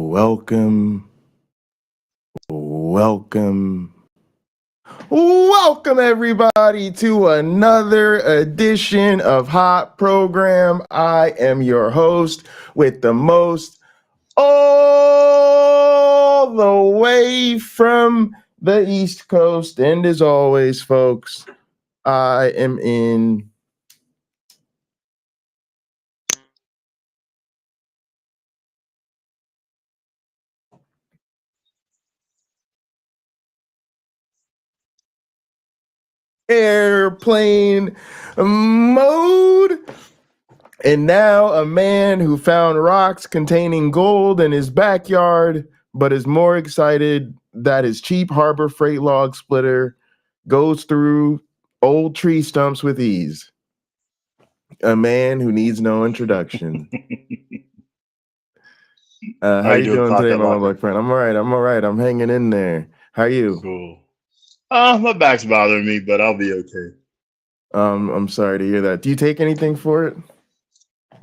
Welcome, welcome, welcome everybody to another edition of Hot Program. I am your host with the most, all the way from the East Coast. And as always, folks, I am in airplane mode. And now a man who found rocks containing gold in his backyard, but is more excited that his cheap Harbor Freight log splitter goes through old tree stumps with ease. A man who needs no introduction. How you doing today, my lovely friend? I'm all right. I'm hanging in there. How are you? Cool. My back's bothering me, but I'll be okay. I'm sorry to hear that. Do you take anything for it?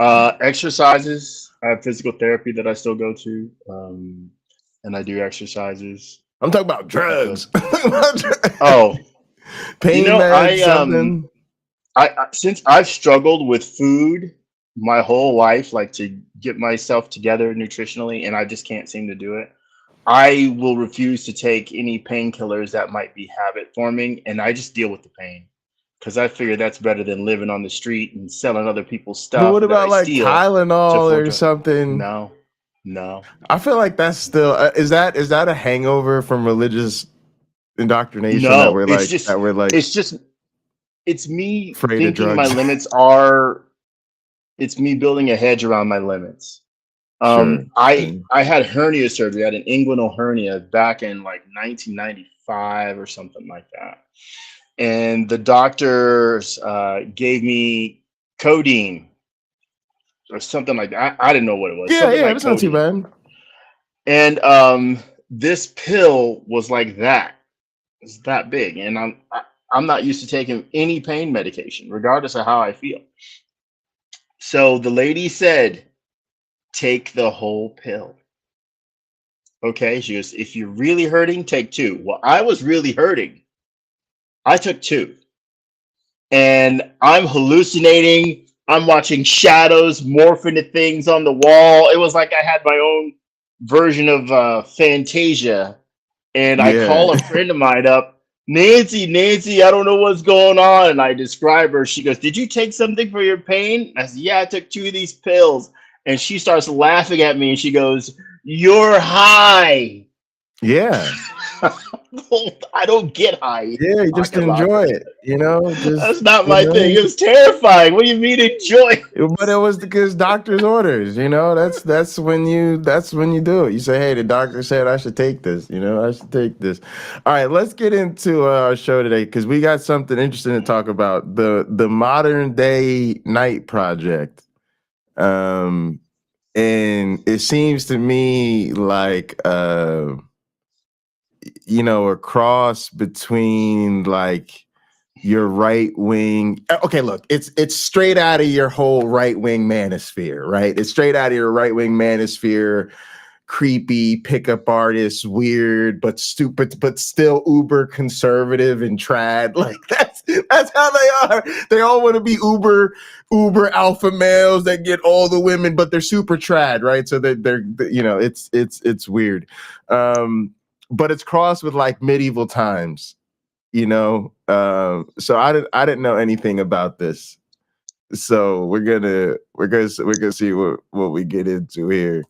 Exercises. I have physical therapy that I still go to, and I do exercises. I'm talking about drugs. Oh, pain meds, something. I since I've struggled with food my whole life, like to get myself together nutritionally, and I just can't seem to do it. I will refuse to take any painkillers that might be habit forming, and I just deal with the pain because I figure that's better than living on the street and selling other people's stuff. But what about like Tylenol or something? No. I feel like that's still is that a hangover from religious indoctrination? No, that we're like, it's me thinking my limits are. It's me building a hedge around my limits. Sure. I had hernia surgery. I had an inguinal hernia back in like 1995 or something like that. And the doctors gave me codeine or something like that. I didn't know what it was. Yeah, it's not too bad. And this pill was like that. It's that big. And I'm not used to taking any pain medication, regardless of how I feel. So the lady said, take the whole pill. Okay, she goes, if you're really hurting, take 2. Well, I was really hurting. I took 2. And I'm hallucinating. I'm watching shadows morph into things on the wall. It was like I had my own version of Fantasia. And I call a friend of mine up. Nancy, I don't know what's going on. And I describe her. She goes, did you take something for your pain? I said, yeah, I took 2 of these pills. And she starts laughing at me and she goes, you're high. Yeah. I don't get high. Yeah, you just enjoy it, you know? That's not my thing. It was terrifying. What do you mean enjoy? But it was because doctor's orders, you know? That's when you do it. You say, hey, the doctor said I should take this, you know? I should take this. All right, let's get into our show today because we got something interesting to talk about. The modern day night project. And it seems to me like you know, a cross between like your right wing. Okay, look, it's straight out of your whole right wing manosphere, right? It's straight out of your right wing manosphere. Creepy pickup artists, weird but stupid, but still uber conservative and trad. Like that's how they are. They all want to be uber alpha males that get all the women, but they're super trad, right? So they're you know, it's weird. But it's crossed with like medieval times, you know. So I didn't know anything about this. So we're gonna see what we get into here.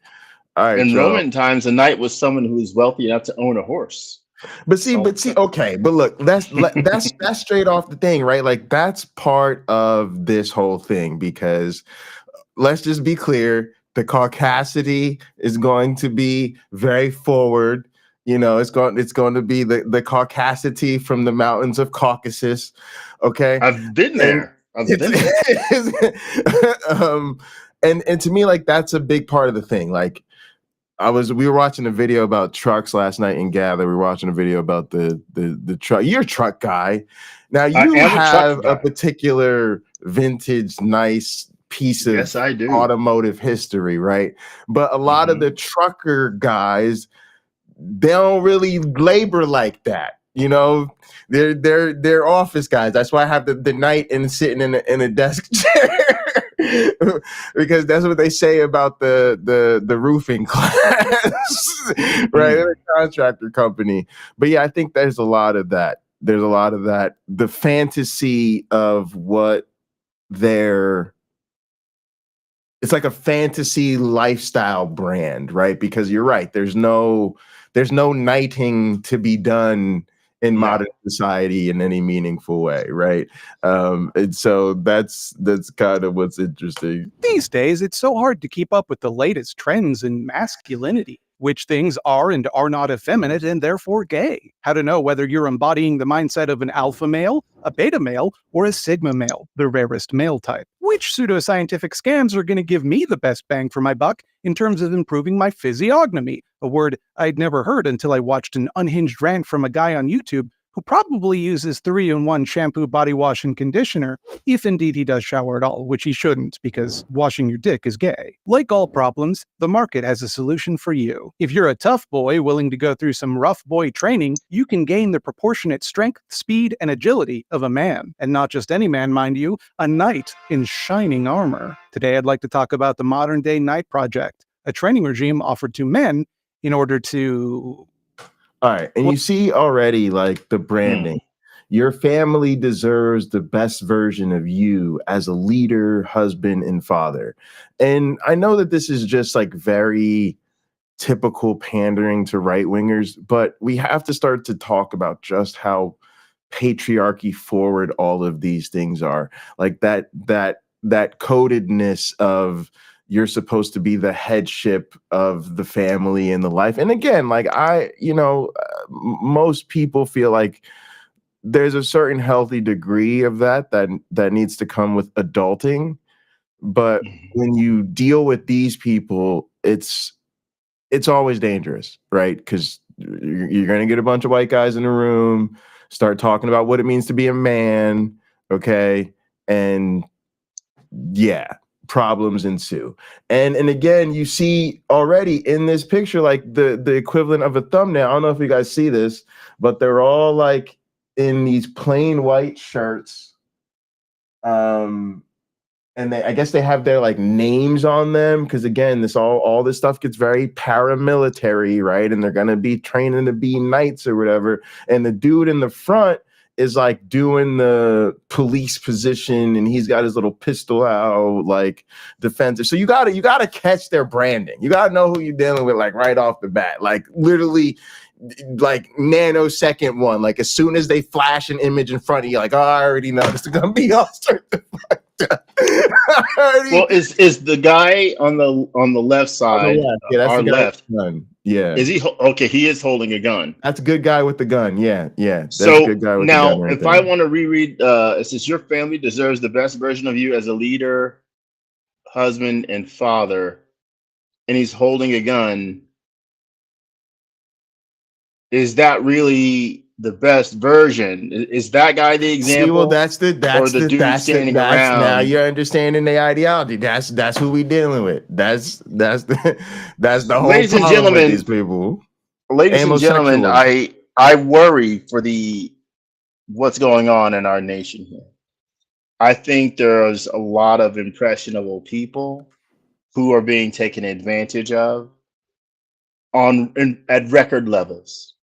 All right, in Roman times, a knight was someone who was wealthy enough to own a horse. But see, okay, but look, that's straight off the thing, right? Like that's part of this whole thing because let's just be clear, the caucasity is going to be very forward. You know, it's going to be the caucasity from the mountains of Caucasus. Okay, I've been there. And to me, like that's a big part of the thing. Like we were watching a video about trucks last night in Gather. We were watching a video about the truck. You're a truck guy. Now you have a particular vintage, nice piece of Yes, I do. automotive history, right? But a lot of the trucker guys, they don't really labor like that. You know, they're office guys. That's why I have the knight and sitting in a desk chair. Because that's what they say about the roofing class, right? They're a contractor company. But yeah, I think there's a lot of that. There's a lot of that. The fantasy of what they're, it's like a fantasy lifestyle brand, right? Because you're right. There's no knighting to be done in modern society in any meaningful way, right? And so that's kind of what's interesting. These days, it's so hard to keep up with the latest trends in masculinity. Which things are and are not effeminate and therefore gay. How to know whether you're embodying the mindset of an alpha male, a beta male, or a sigma male, the rarest male type. Which pseudoscientific scams are going to give me the best bang for my buck in terms of improving my physiognomy, a word I'd never heard until I watched an unhinged rant from a guy on YouTube who probably uses 3-in-1 shampoo, body wash, and conditioner, if indeed he does shower at all, which he shouldn't, because washing your dick is gay. Like all problems, the market has a solution for you. If you're a tough boy willing to go through some rough boy training, you can gain the proportionate strength, speed, and agility of a man. And not just any man, mind you, a knight in shining armor. Today I'd like to talk about the Modern Day Knight Project, a training regime offered to men in order to... All right, and you see already like the branding. Your family deserves the best version of you as a leader, husband, and father. And I know that this is just like very typical pandering to right-wingers, but we have to start to talk about just how patriarchy forward all of these things are. Like that codedness of you're supposed to be the headship of the family and the life. And again, like most people feel like there's a certain healthy degree of that needs to come with adulting. But when you deal with these people, it's always dangerous, right? Because you're going to get a bunch of white guys in a room, start talking about what it means to be a man, okay? And yeah, problems ensue. And again, you see already in this picture, like the equivalent of a thumbnail. I don't know if you guys see this, but they're all like in these plain white shirts. And I guess they have their like names on them, because again, all this stuff gets very paramilitary, right? And they're gonna be training to be knights or whatever. And the dude in the front is like doing the police position, and he's got his little pistol out, like defensive. So you gotta catch their branding. You gotta know who you're dealing with, like right off the bat, like literally, like nanosecond one. Like as soon as they flash an image in front of you, like, oh, I already know this is gonna be all certified. Well, is the guy on the left side, that's our the left? Gun. Yeah. Is he okay? He is holding a gun. That's a good guy with the gun. Yeah. That's So a good guy with now, the gun right if there. I want to reread, it says your family deserves the best version of you as a leader, husband, and father, and he's holding a gun. Is that really the best version? Is that guy the example? See, well, that's the dude standing around. Now you're understanding the ideology. That's who we dealing with. That's the whole Ladies and problem gentlemen, with these people. Ladies and gentlemen, I worry for what's going on in our nation here. I think there's a lot of impressionable people who are being taken advantage of at record levels.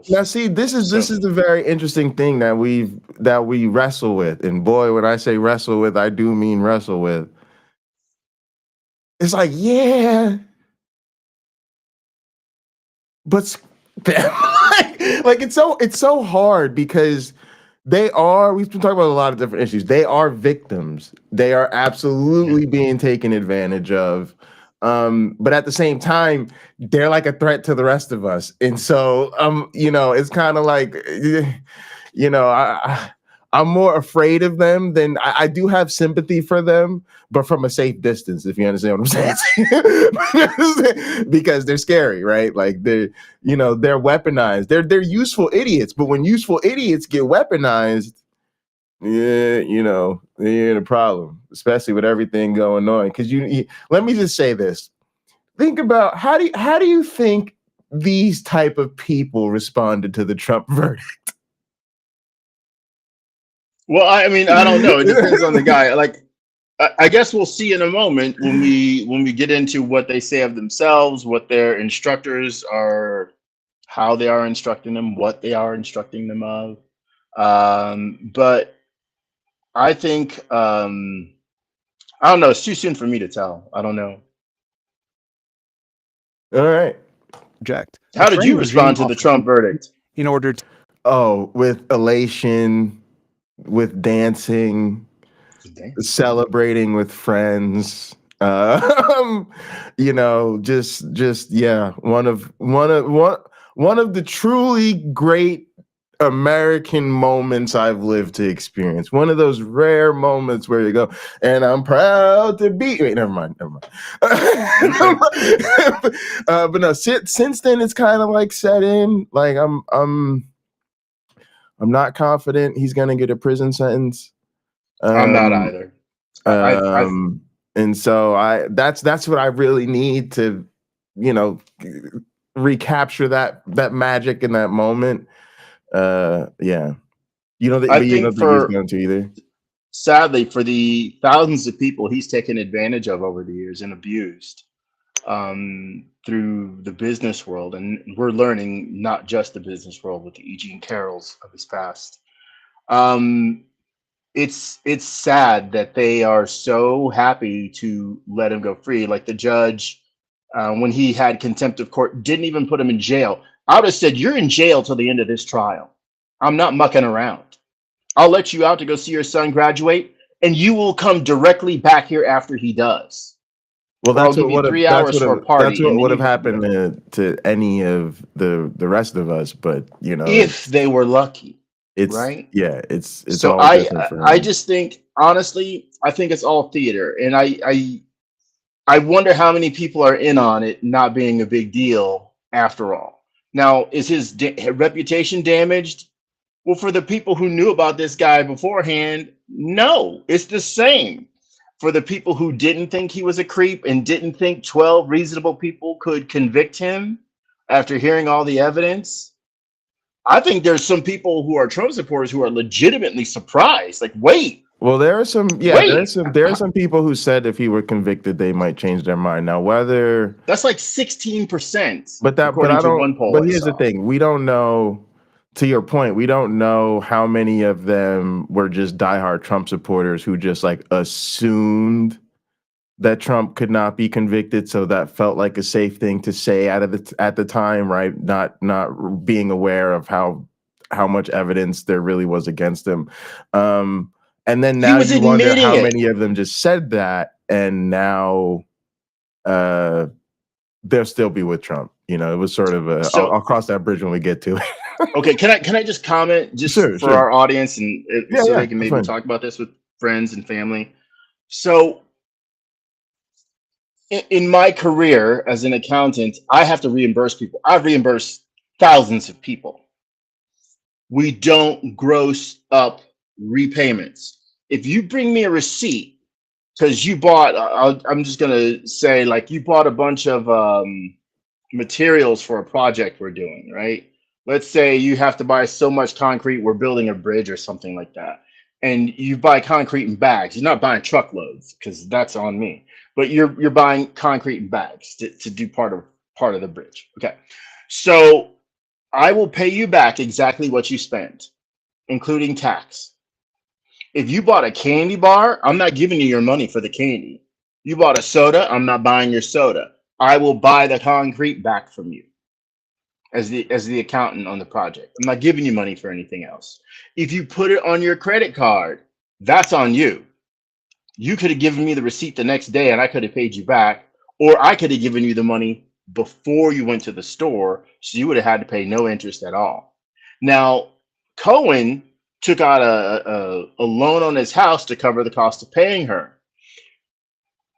Now, see, this is the very interesting thing that we wrestle with. And boy, when I say wrestle with, I do mean wrestle with. It's like, yeah, but like it's so hard, because we've been talking about a lot of different issues. They are victims. They are absolutely being taken advantage of. But at the same time, they're like a threat to the rest of us. And so, it's kind of like, I'm more afraid of them than I do have sympathy for them, but from a safe distance, if you understand what I'm saying. Because they're scary, right? Like they're weaponized. They're useful idiots, but when useful idiots get weaponized, yeah, you're in a problem, especially with everything going on. Because let me just say this: think about how do you think these type of people responded to the Trump verdict? Well, I mean, I don't know. It depends on the guy. Like, I guess we'll see in a moment when we get into what they say of themselves, what their instructors are, how they are instructing them, what they are instructing them of. But I think I don't know. It's too soon for me to tell. I don't know. All right. Project. How did you respond to the Trump verdict? In order to With elation, with dancing, celebrating with friends. Just yeah, one of the truly great American moments I've lived to experience. One of those rare moments where you go, and I'm proud to be. Wait, never mind. But no, since then it's kind of like set in. Like I'm not confident he's gonna get a prison sentence. I'm not either. And so that's what I really need to, recapture that magic in that moment. Yeah. You don't think he's going to either? Sadly, for the thousands of people he's taken advantage of over the years and abused through the business world, and we're learning not just the business world with the E. Jean Carrolls of his past. It's sad that they are so happy to let him go free. Like the judge, when he had contempt of court, didn't even put him in jail. I would have said, you're in jail till the end of this trial. I'm not mucking around. I'll let you out to go see your son graduate, and you will come directly back here after he does. Well, that's what would have happened to any of the rest of us. But if they were lucky. It's right. Yeah, it's so all I just think, honestly, I think it's all theater, and I wonder how many people are in on it not being a big deal after all. Now, is his reputation damaged? Well, for the people who knew about this guy beforehand, no, it's the same. For the people who didn't think he was a creep and didn't think 12 reasonable people could convict him after hearing all the evidence, I think there's some people who are Trump supporters who are legitimately surprised. Like, wait. Well, there are some people who said if he were convicted, they might change their mind. Now, whether that's like 16%. But here's the thing: we don't know. To your point, we don't know how many of them were just diehard Trump supporters who just like assumed that Trump could not be convicted, so that felt like a safe thing to say at the time, right? Not being aware of how much evidence there really was against him. And then now you wonder how many of them just said that, and now they'll still be with Trump. It was sort of I'll cross that bridge when we get to it. Okay, can I just comment for our audience, and they can maybe talk about this with friends and family. So in my career as an accountant, I have to reimburse people. I've reimbursed thousands of people. We don't gross up repayments. If you bring me a receipt because you bought, I'm just gonna say, like, you bought a bunch of materials for a project we're doing, right? Let's say you have to buy so much concrete, we're building a bridge or something like that, and you buy concrete in bags. You're not buying truckloads because that's on me, but you're buying concrete in bags to do part of the bridge. Okay, so I will pay you back exactly what you spent, including tax. If you bought a candy bar, I'm not giving you your money for the candy. You bought a soda, I'm not buying your soda. I will buy the concrete back from you as the accountant on the project. I'm not giving you money for anything else. If you put it on your credit card, that's on you. You could have given me the receipt the next day and I could have paid you back, or I could have given you the money before you went to the store, so you would have had to pay no interest at all. Now, Cohen took out a loan on his house to cover the cost of paying her.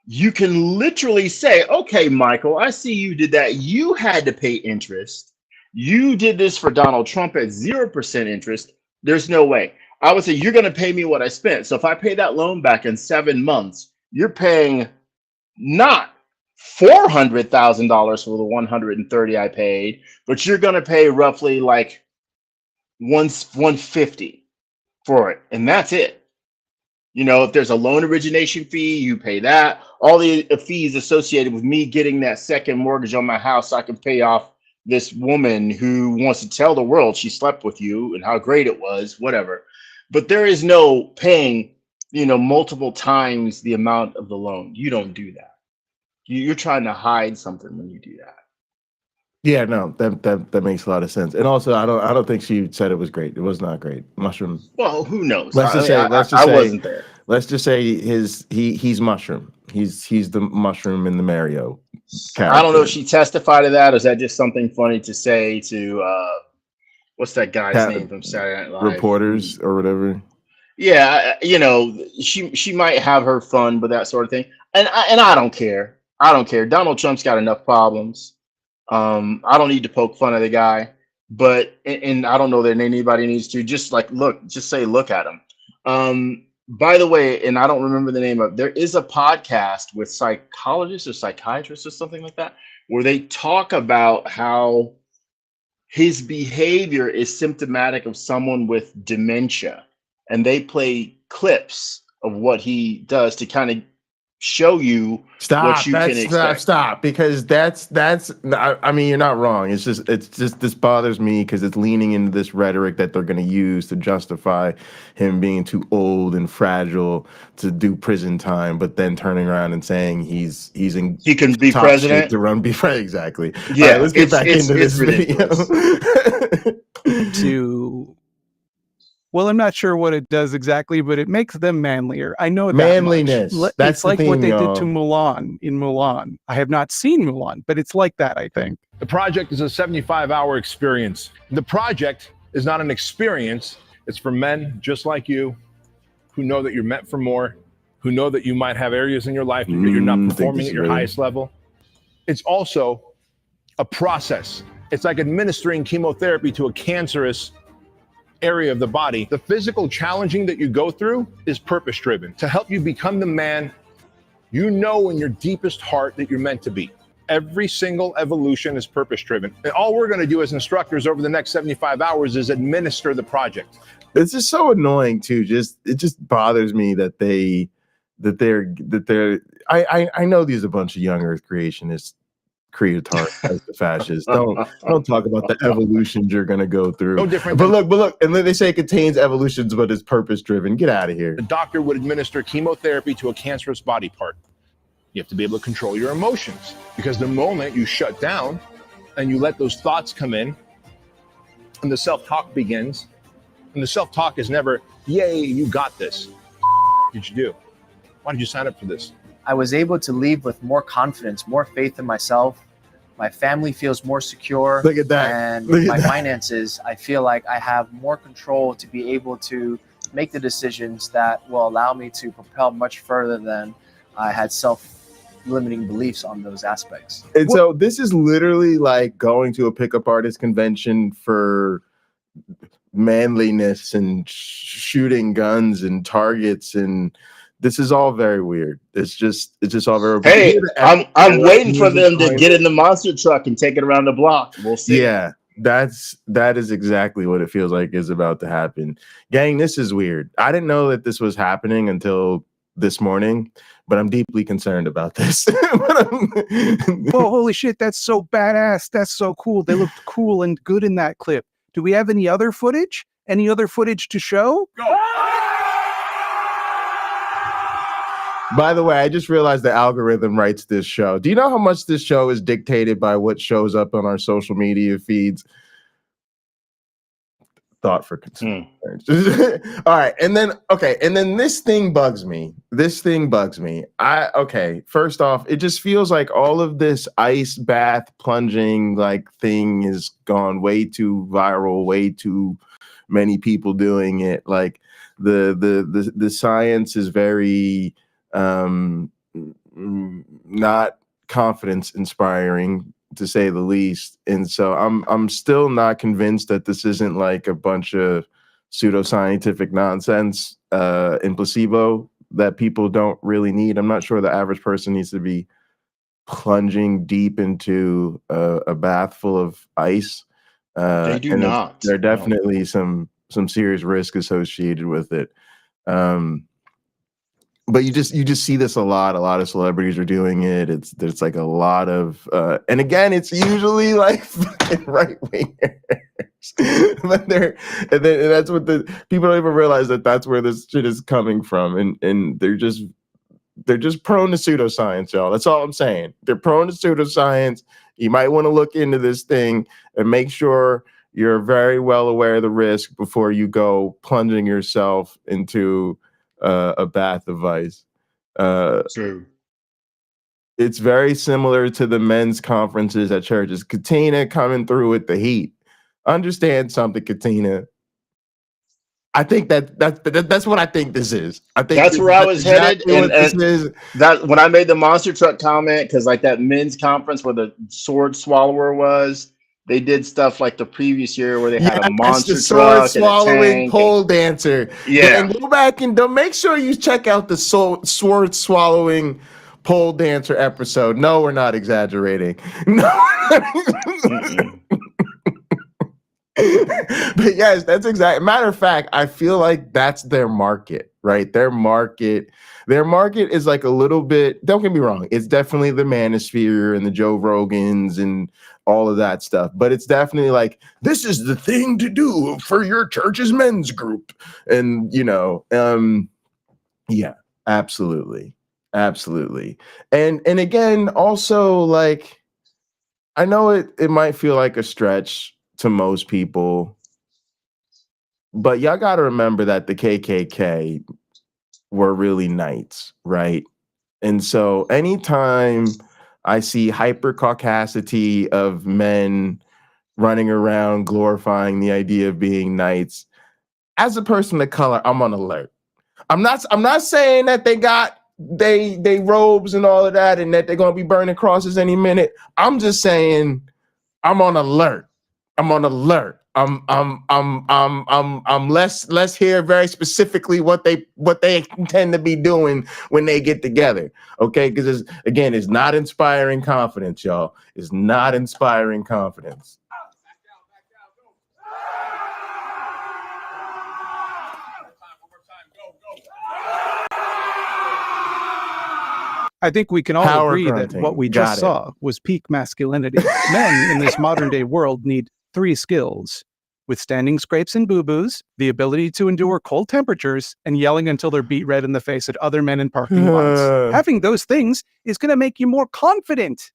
You can literally say, okay, Michael, I see you did that. You had to pay interest. You did this for Donald Trump at 0% interest. There's no way. I would say you're going to pay me what I spent. So if I pay that loan back in 7 months, you're paying not $400,000 for the 130 I paid, but you're going to pay roughly like 150 for it, and that's it. You know, if there's a loan origination fee, you pay that. All the fees associated with me getting that second mortgage on my house, so I can pay off this woman who wants to tell the world she slept with you and how great it was, whatever. But there is no paying, multiple times the amount of the loan. You don't do that. You're trying to hide something when you do that. Yeah, no, that makes a lot of sense. And also, I don't think she said it was great. It was not great. Mushroom. Well, who knows? Let's just say wasn't there. Let's just say he's Mushroom. He's the Mushroom in the Mario character. I don't know if she testified to that, or is that just something funny to say to what's that guy's name from Saturday Night Live? Reporters or whatever. Yeah, she might have her fun with that sort of thing, and I don't care. I don't care. Donald Trump's got enough problems. I don't need to poke fun of the guy, but and I don't know that anybody needs to. Just say look at him. By the way, and I don't remember the name of. There is a podcast with psychologists or psychiatrists or something like that, where they talk about how his behavior is symptomatic of someone with dementia, and they play clips of what he does to kind of show you what you can expect. Stop, because that's I mean, you're not wrong. It's just this bothers me because it's leaning into this rhetoric that they're going to use to justify him being too old and fragile to do prison time, but then turning around and saying he can be president to run exactly. Yeah, right, let's get back into this video. Well, I'm not sure what it does exactly, but it makes them manlier. I know that manliness. It's like what they did to Mulan in Mulan. I have not seen Mulan, but it's like that, I think. The project is a 75-hour experience. The project is not an experience. It's for men just like you who know that you're meant for more, who know that you might have areas in your life that you're not performing at your highest level. It's also a process. It's like administering chemotherapy to a cancerous area of the body. The physical challenging that you go through is purpose-driven to help you become the man you know in your deepest heart that you're meant to be. Every single evolution is purpose-driven. And all we're going to do as instructors over the next 75 hours is administer the project. This is so annoying too. It just bothers me that they're I know these are a bunch of young earth creationists, creators as the fascists. Don't talk about the evolutions you're gonna go through. No different. But look, and then they say it contains evolutions, but it's purpose driven. Get out of here. The doctor would administer chemotherapy to a cancerous body part. You have to be able to control your emotions, because the moment you shut down and you let those thoughts come in, and the self-talk begins, and the self-talk is never, "Yay, you got this." What did you do? Why did you sign up for this? I was able to leave with more confidence, more faith in myself. My family feels more secure. Look at that. And my finances, I feel like I have more control to be able to make the decisions that will allow me to propel much further than I had self-limiting beliefs on those aspects. And so this is literally like going to a pickup artist convention for manliness and shooting guns and targets, and this is all very weird. It's just all very. Hey, I'm waiting for them to get in the monster truck and take it around the block. We'll see. Yeah, that is exactly what it feels like is about to happen. Gang, this is weird. I didn't know that this was happening until this morning, but I'm deeply concerned about this. Well, holy shit, that's so badass. That's so cool. They looked cool and good in that clip. Do we have any other footage? Any other footage to show? Go. By the way, I just realized the algorithm writes this show. Do you know how much this show is dictated by what shows up on our social media feeds? Thought for concern. All right, and then this thing bugs me. First off, it just feels like all of this ice bath plunging like thing has gone way too viral, way too many people doing it. Like the science is very not confidence inspiring, to say the least. And so I'm still not convinced that this isn't like a bunch of pseudoscientific nonsense in placebo that people don't really need. I'm not sure the average person needs to be plunging deep into a bath full of ice. They do and not. there are definitely some serious risk associated with it. But you just see this a lot. A lot of celebrities are doing it. There's like a lot of and again, it's usually like fucking right wingers. But that's what the people don't even realize that's where this shit is coming from. And they're just prone to pseudoscience, y'all. That's all I'm saying. They're prone to pseudoscience. You might want to look into this thing and make sure you're very well aware of the risk before you go plunging yourself into a bath of ice. True. It's very similar to the men's conferences at churches. Katina coming through with the heat. Understand something, Katina. I think that's what I think this is. I think that's where I was exactly headed. What this is. That when I made the monster truck comment, because like that men's conference where the sword swallower was, they did stuff like the previous year where they had a monster the sword truck swallowing and pole dancer. Yeah, and go back and make sure you check out the sword swallowing pole dancer episode. No, we're not exaggerating. No. But yes, that's exactly. Matter of fact, I feel like that's their market, right? Their market is like a little bit. Don't get me wrong; it's definitely the Manosphere and the Joe Rogans and all of that stuff. But it's definitely like this is the thing to do for your church's men's group, and yeah, absolutely, and again, also like I know it might feel like a stretch to most people, but y'all got to remember that the KKK were really knights, right? And so anytime I see hyper caucasity of men running around glorifying the idea of being knights, as a person of color, I'm on alert. I'm not saying that they got they robes and all of that and that they're going to be burning crosses any minute. I'm just saying I'm on alert. I'm less here very specifically what they intend to be doing when they get together. Okay, because it's not inspiring confidence, y'all. It's not inspiring confidence. I think we can all Power agree grunting. that what we Got just it. saw was peak masculinity. Men in this modern day world need 3 skills: withstanding scrapes and boo-boos, the ability to endure cold temperatures, and yelling until they're beat red in the face at other men in parking lots. Having those things is going to make you more confident,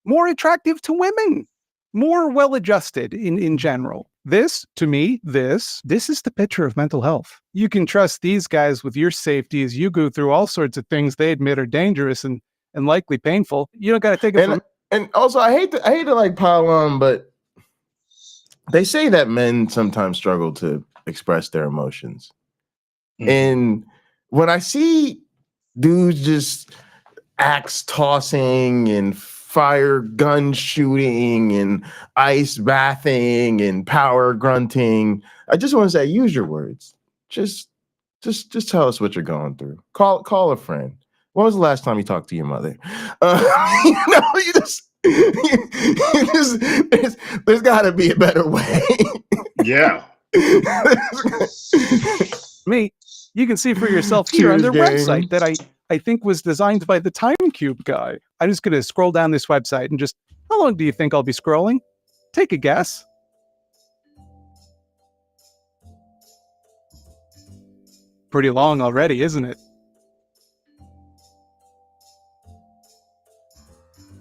more attractive to women, more well-adjusted in general. This, to me, this is the picture of mental health. You can trust these guys with your safety as you go through all sorts of things they admit are dangerous and likely painful. You don't got to take it from... And also, I hate to like pile on, but they say that men sometimes struggle to express their emotions. Mm-hmm. And when I see dudes just axe tossing and fire gun shooting and ice bathing and power grunting, I just want to say, use your words. Just tell us what you're going through. Call a friend. When was the last time you talked to your mother? There's got to be a better way. Yeah. Me, you can see for yourself here on their website that I think was designed by the Time Cube guy. I'm just going to scroll down this website and just, how long do you think I'll be scrolling? Take a guess. Pretty long already, isn't it?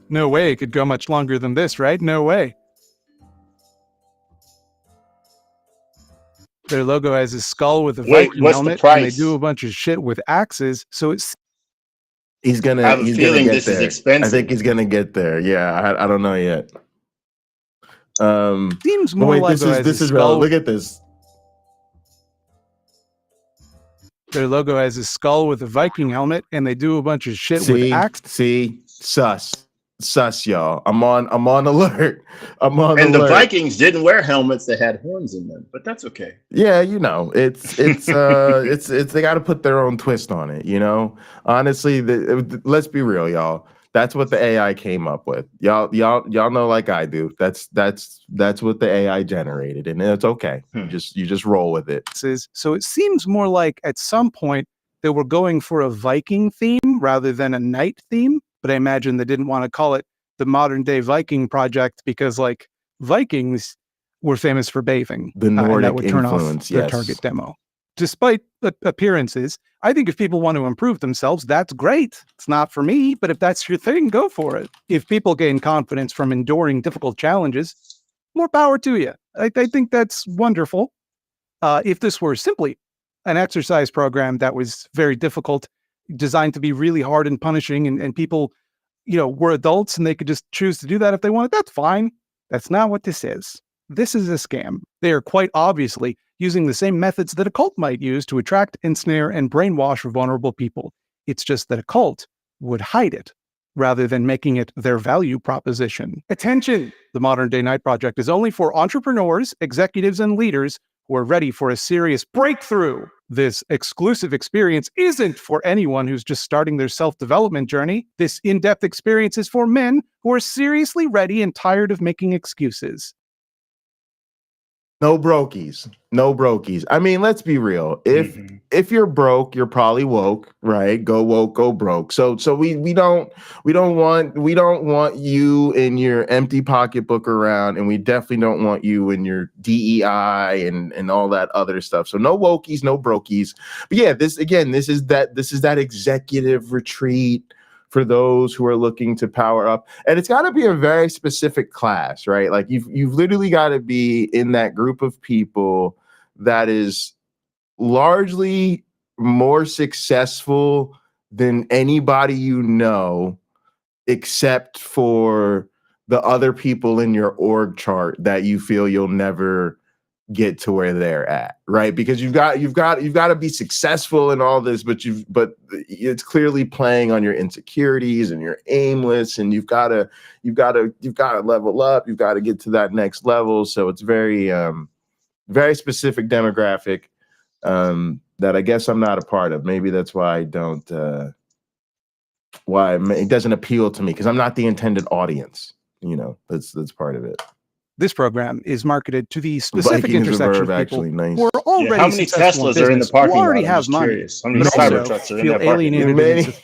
No way it could go much longer than this, right? No way. Their logo has a skull with a Viking helmet, and they do a bunch of shit with axes, so it's... I have a feeling this is expensive. I think he's gonna get there. Yeah, I don't know yet. Seems more like this is relevant. Look at this. Their logo has a skull with a Viking helmet, and they do a bunch of shit with axes. See, sus. sus, y'all. I'm on alert. I'm on And alert. the Vikings didn't wear helmets that had horns in them, but that's okay. Yeah, you know, it's they got to put their own twist on it, you know. Honestly, let's be real, y'all. That's what the AI came up with. Y'all know like I do. That's what the AI generated, and it's okay. You just roll with it. So it seems more like at some point they were going for a Viking theme rather than a knight theme. But I imagine they didn't want to call it the modern day Viking project because, like, Vikings were famous for bathing. The And Nordic that would turn influence, off their yes. target demo. Despite appearances, I think if people want to improve themselves, that's great. It's not for me, but if that's your thing, go for it. If people gain confidence from enduring difficult challenges, more power to you. I think that's wonderful. If this were simply an exercise program that was very difficult, designed to be really hard and punishing, and people, you know, were adults and they could just choose to do that if they wanted, that's fine. That's not what this is. This is a scam. They are quite obviously using the same methods that a cult might use to attract, ensnare, and brainwash vulnerable people. It's just that a cult would hide it rather than making it their value proposition. Attention! The Modern Day Night Project is only for entrepreneurs, executives, and leaders who are ready for a serious breakthrough. This exclusive experience isn't for anyone who's just starting their self-development journey. This in-depth experience is for men who are seriously ready and tired of making excuses. No brokies. No brokies. I mean, let's be real. If you're broke, you're probably woke, right? Go woke, go broke. So we don't want you in your empty pocketbook around, and we definitely don't want you in your DEI and all that other stuff. So no wokies, no brokies. But yeah, this is that executive retreat for those who are looking to power up. And it's got to be a very specific class, right? Like you've literally got to be in that group of people that is largely more successful than anybody you know, except for the other people in your org chart that you feel you'll never get to where they're at, right? Because you've got to be successful in all this, but it's clearly playing on your insecurities and you're aimless, and you've got to level up. You've got to get to that next level. So it's very very specific demographic that I guess I'm not a part of. Maybe that's why I don't why it doesn't appeal to me, because I'm not the intended audience. You know, that's part of it. This program is marketed to the specific Viking is a intersection verb, of people actually. Nice. who are already how many successful Teslas are in the business, parking who lot? already I'm have just money, curious. How many but also Cybertrucks are in feel that parking lot? alienated.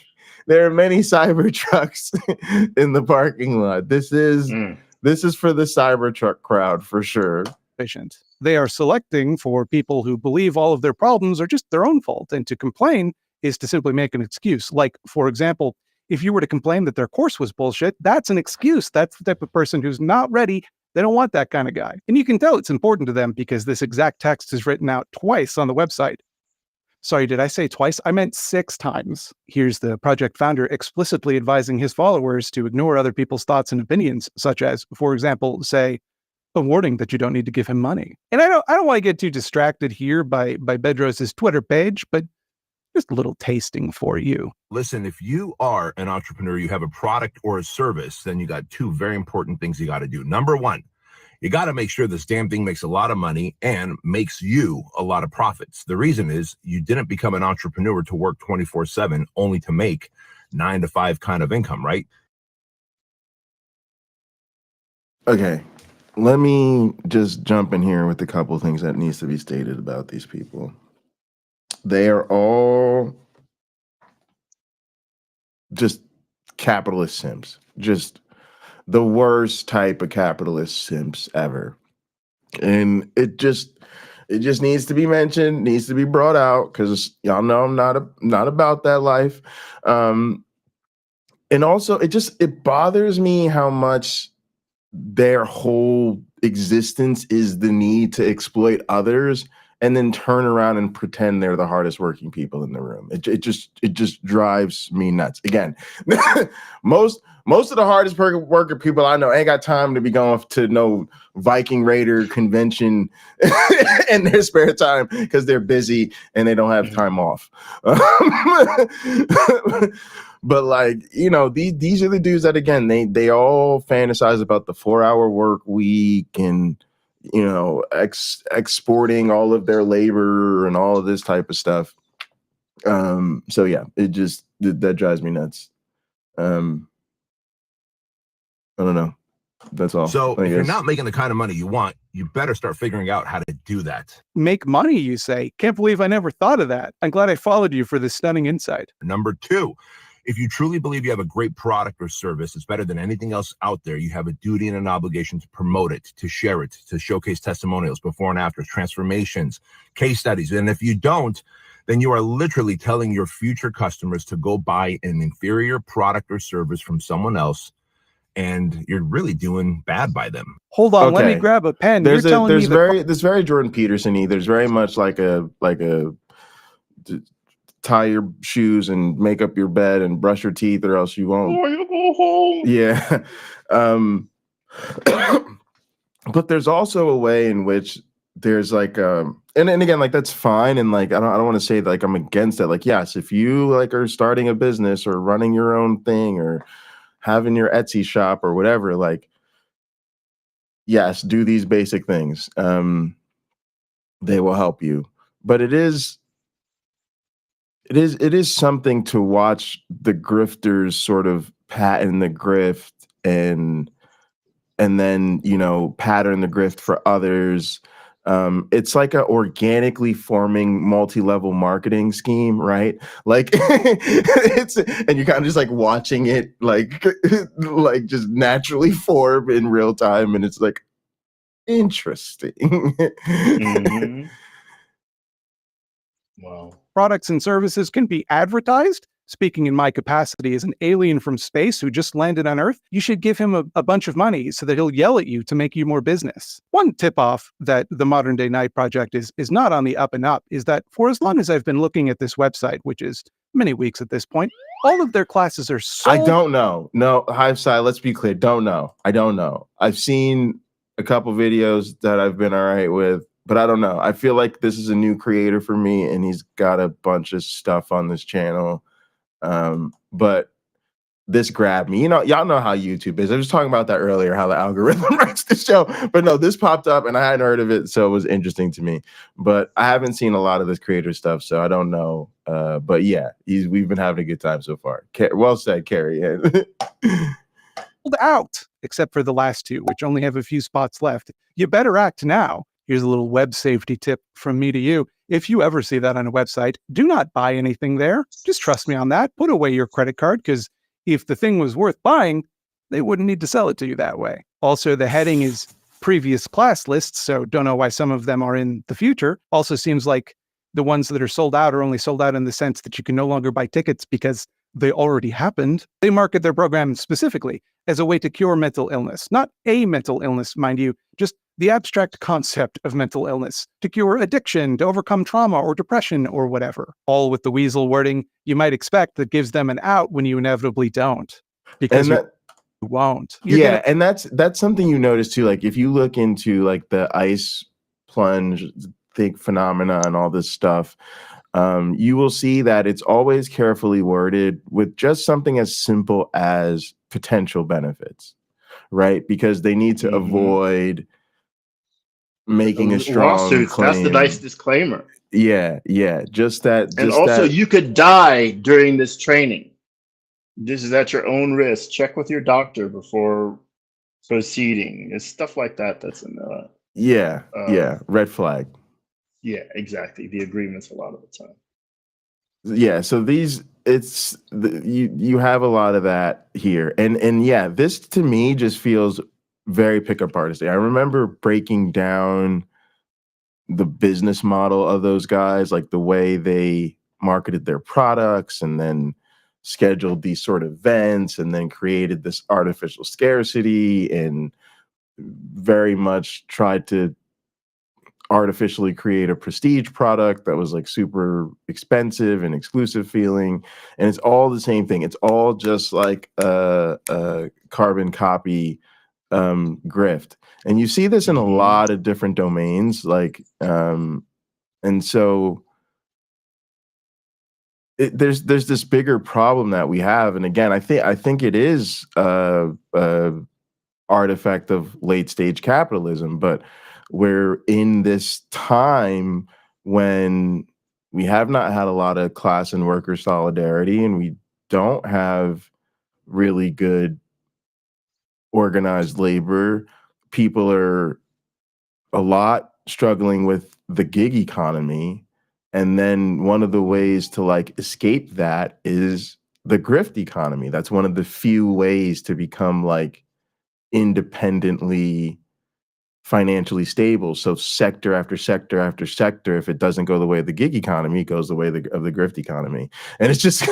There are many Cybertrucks in the parking lot. This is for the Cybertruck crowd for sure. They are selecting for people who believe all of their problems are just their own fault, and to complain is to simply make an excuse. Like, for example, if you were to complain that their course was bullshit, that's an excuse. That's the type of person who's not ready. They don't want that kind of guy. And you can tell it's important to them because this exact text is written out twice on the website. Sorry, did I say twice? I meant 6 times. Here's the project founder explicitly advising his followers to ignore other people's thoughts and opinions, such as, for example, say, a warning that you don't need to give him money. And I don't want to get too distracted here by Bedros' Twitter page, but just a little tasting for you. Listen, if you are an entrepreneur, you have a product or a service, then you got 2 very important things you got to do. Number 1, you got to make sure this damn thing makes a lot of money and makes you a lot of profits. The reason is you didn't become an entrepreneur to work 24/7 only to make 9 to 5 kind of income, right? Okay. Let me just jump in here with a couple of things that needs to be stated about these people. They are all just capitalist simps, just the worst type of capitalist simps ever. And it just needs to be mentioned, needs to be brought out, because y'all know I'm not about that life. And also it bothers me how much their whole existence is the need to exploit others and then turn around and pretend they're the hardest working people in the room. It just drives me nuts. Again, most of the hardest worker people I know ain't got time to be going to no Viking Raider convention in their spare time because they're busy and they don't have time off. But like, you know, these are the dudes that, again, they all fantasize about the 4-hour work week and, you know, exporting all of their labor and all of this type of stuff. So yeah, that drives me nuts. I don't know. That's all. So if you're not making the kind of money you want, you better start figuring out how to do that. Make money, you say? Can't believe I never thought of that. I'm glad I followed you for this stunning insight. Number 2, if you truly believe you have a great product or service, it's better than anything else out there. You have a duty and an obligation to promote it, to share it, to showcase testimonials, before and after, transformations, case studies. And if you don't, then you are literally telling your future customers to go buy an inferior product or service from someone else, and you're really doing bad by them. Hold on, let me grab a pen. There's very Jordan Peterson-y. There's very much like a tie your shoes and make up your bed and brush your teeth or else you won't. Or you go home. Yeah. But there's also a way in which there's like and again, like, that's fine, and like I don't want to say like I'm against it. Like, yes, if you like are starting a business or running your own thing or having your Etsy shop or whatever, like, yes, do these basic things. They will help you. But it is something to watch the grifters sort of patent the grift and then, you know, pattern the grift for others. It's like a organically forming multi-level marketing scheme, right? Like and you're kind of just like watching it like just naturally form in real time, and it's like interesting. Mm-hmm. Wow. Products and services can be advertised. Speaking in my capacity as an alien from space who just landed on Earth, you should give him a bunch of money so that he'll yell at you to make you more business. One tip-off that the Modern Day Night Project is not on the up and up is that for as long as I've been looking at this website, which is many weeks at this point, all of their classes are sold. I don't know. No, Hive Side, let's be clear. Don't know. I don't know. I've seen a couple videos that I've been all right with, but I don't know. I feel like this is a new creator for me, and he's got a bunch of stuff on this channel. But this grabbed me. You know, y'all know how YouTube is. I was talking about that earlier, how the algorithm writes the show. But no, this popped up and I hadn't heard of it, so it was interesting to me. But I haven't seen a lot of this creator stuff, so I don't know. But yeah, we've been having a good time so far. Well said, Carrie. Sold out, except for the last two, which only have a few spots left. You better act now. Here's a little web safety tip from me to you. If you ever see that on a website, do not buy anything there. Just trust me on that. Put away your credit card, because if the thing was worth buying, they wouldn't need to sell it to you that way. Also, the heading is previous class lists, so don't know why some of them are in the future. Also seems like the ones that are sold out are only sold out in the sense that you can no longer buy tickets because they already happened. They market their program specifically as a way to cure mental illness. Not a mental illness, mind you, just the abstract concept of mental illness, to cure addiction, to overcome trauma or depression or whatever. All with the weasel wording you might expect that gives them an out when you inevitably don't. Because you won't. And that's something you notice too. Like if you look into like the ice plunge thing phenomena and all this stuff, you will see that it's always carefully worded with just something as simple as potential benefits, right? Because they need to avoid making a strong lawsuits. claim. That's the nice disclaimer. Yeah, just that. And also, you could die during this training. This is at your own risk. Check with your doctor before proceeding. It's stuff like that that's in the red flag. Yeah, exactly. The agreements a lot of the time. Yeah, so you have a lot of that here, and yeah, this to me just feels very pickup artisty. I remember breaking down the business model of those guys, like the way they marketed their products and then scheduled these sort of events and then created this artificial scarcity and very much tried to artificially create a prestige product that was like super expensive and exclusive feeling, and it's all the same thing. It's all just like a carbon copy grift, and you see this in a lot of different domains, like and so there's this bigger problem that we have. And again, I think it is artifact of late stage capitalism, but we're in this time when we have not had a lot of class and worker solidarity, and we don't have really good organized labor. People are a lot struggling with the gig economy, and then one of the ways to like escape that is the grift economy. That's one of the few ways to become like independently financially stable. So sector after sector after sector, if it doesn't go the way of the gig economy, it goes the way of the grift economy. And it's just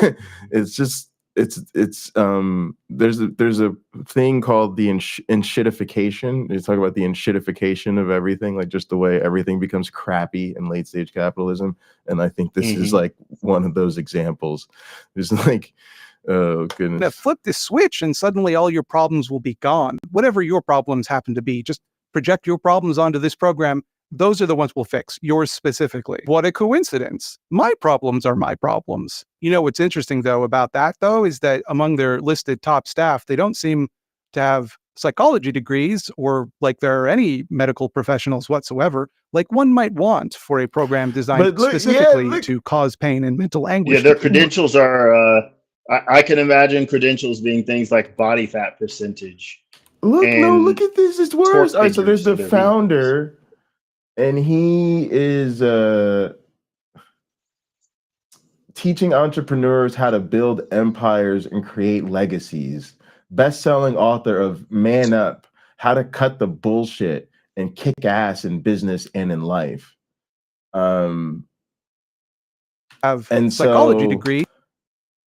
there's a thing called the enshittification. They talk about the enshittification of everything, like just the way everything becomes crappy in late stage capitalism. And I think this is like one of those examples. There's like, oh goodness. Now flip this switch and suddenly all your problems will be gone. Whatever your problems happen to be, just project your problems onto this program. Those are the ones we'll fix, yours specifically. What a coincidence. My problems are my problems. You know what's interesting, though, about that, though, is that among their listed top staff, they don't seem to have psychology degrees or like there are any medical professionals whatsoever, like one might want for a program designed specifically to cause pain and mental anguish. Yeah, their credentials are, I can imagine credentials being things like body fat percentage. Look, no, look at this. It's worse. All right, so there's the founder, and he is teaching entrepreneurs how to build empires and create legacies. Best-selling author of Man Up, How to Cut the Bullshit and Kick Ass in Business and in Life. Have a psychology degree.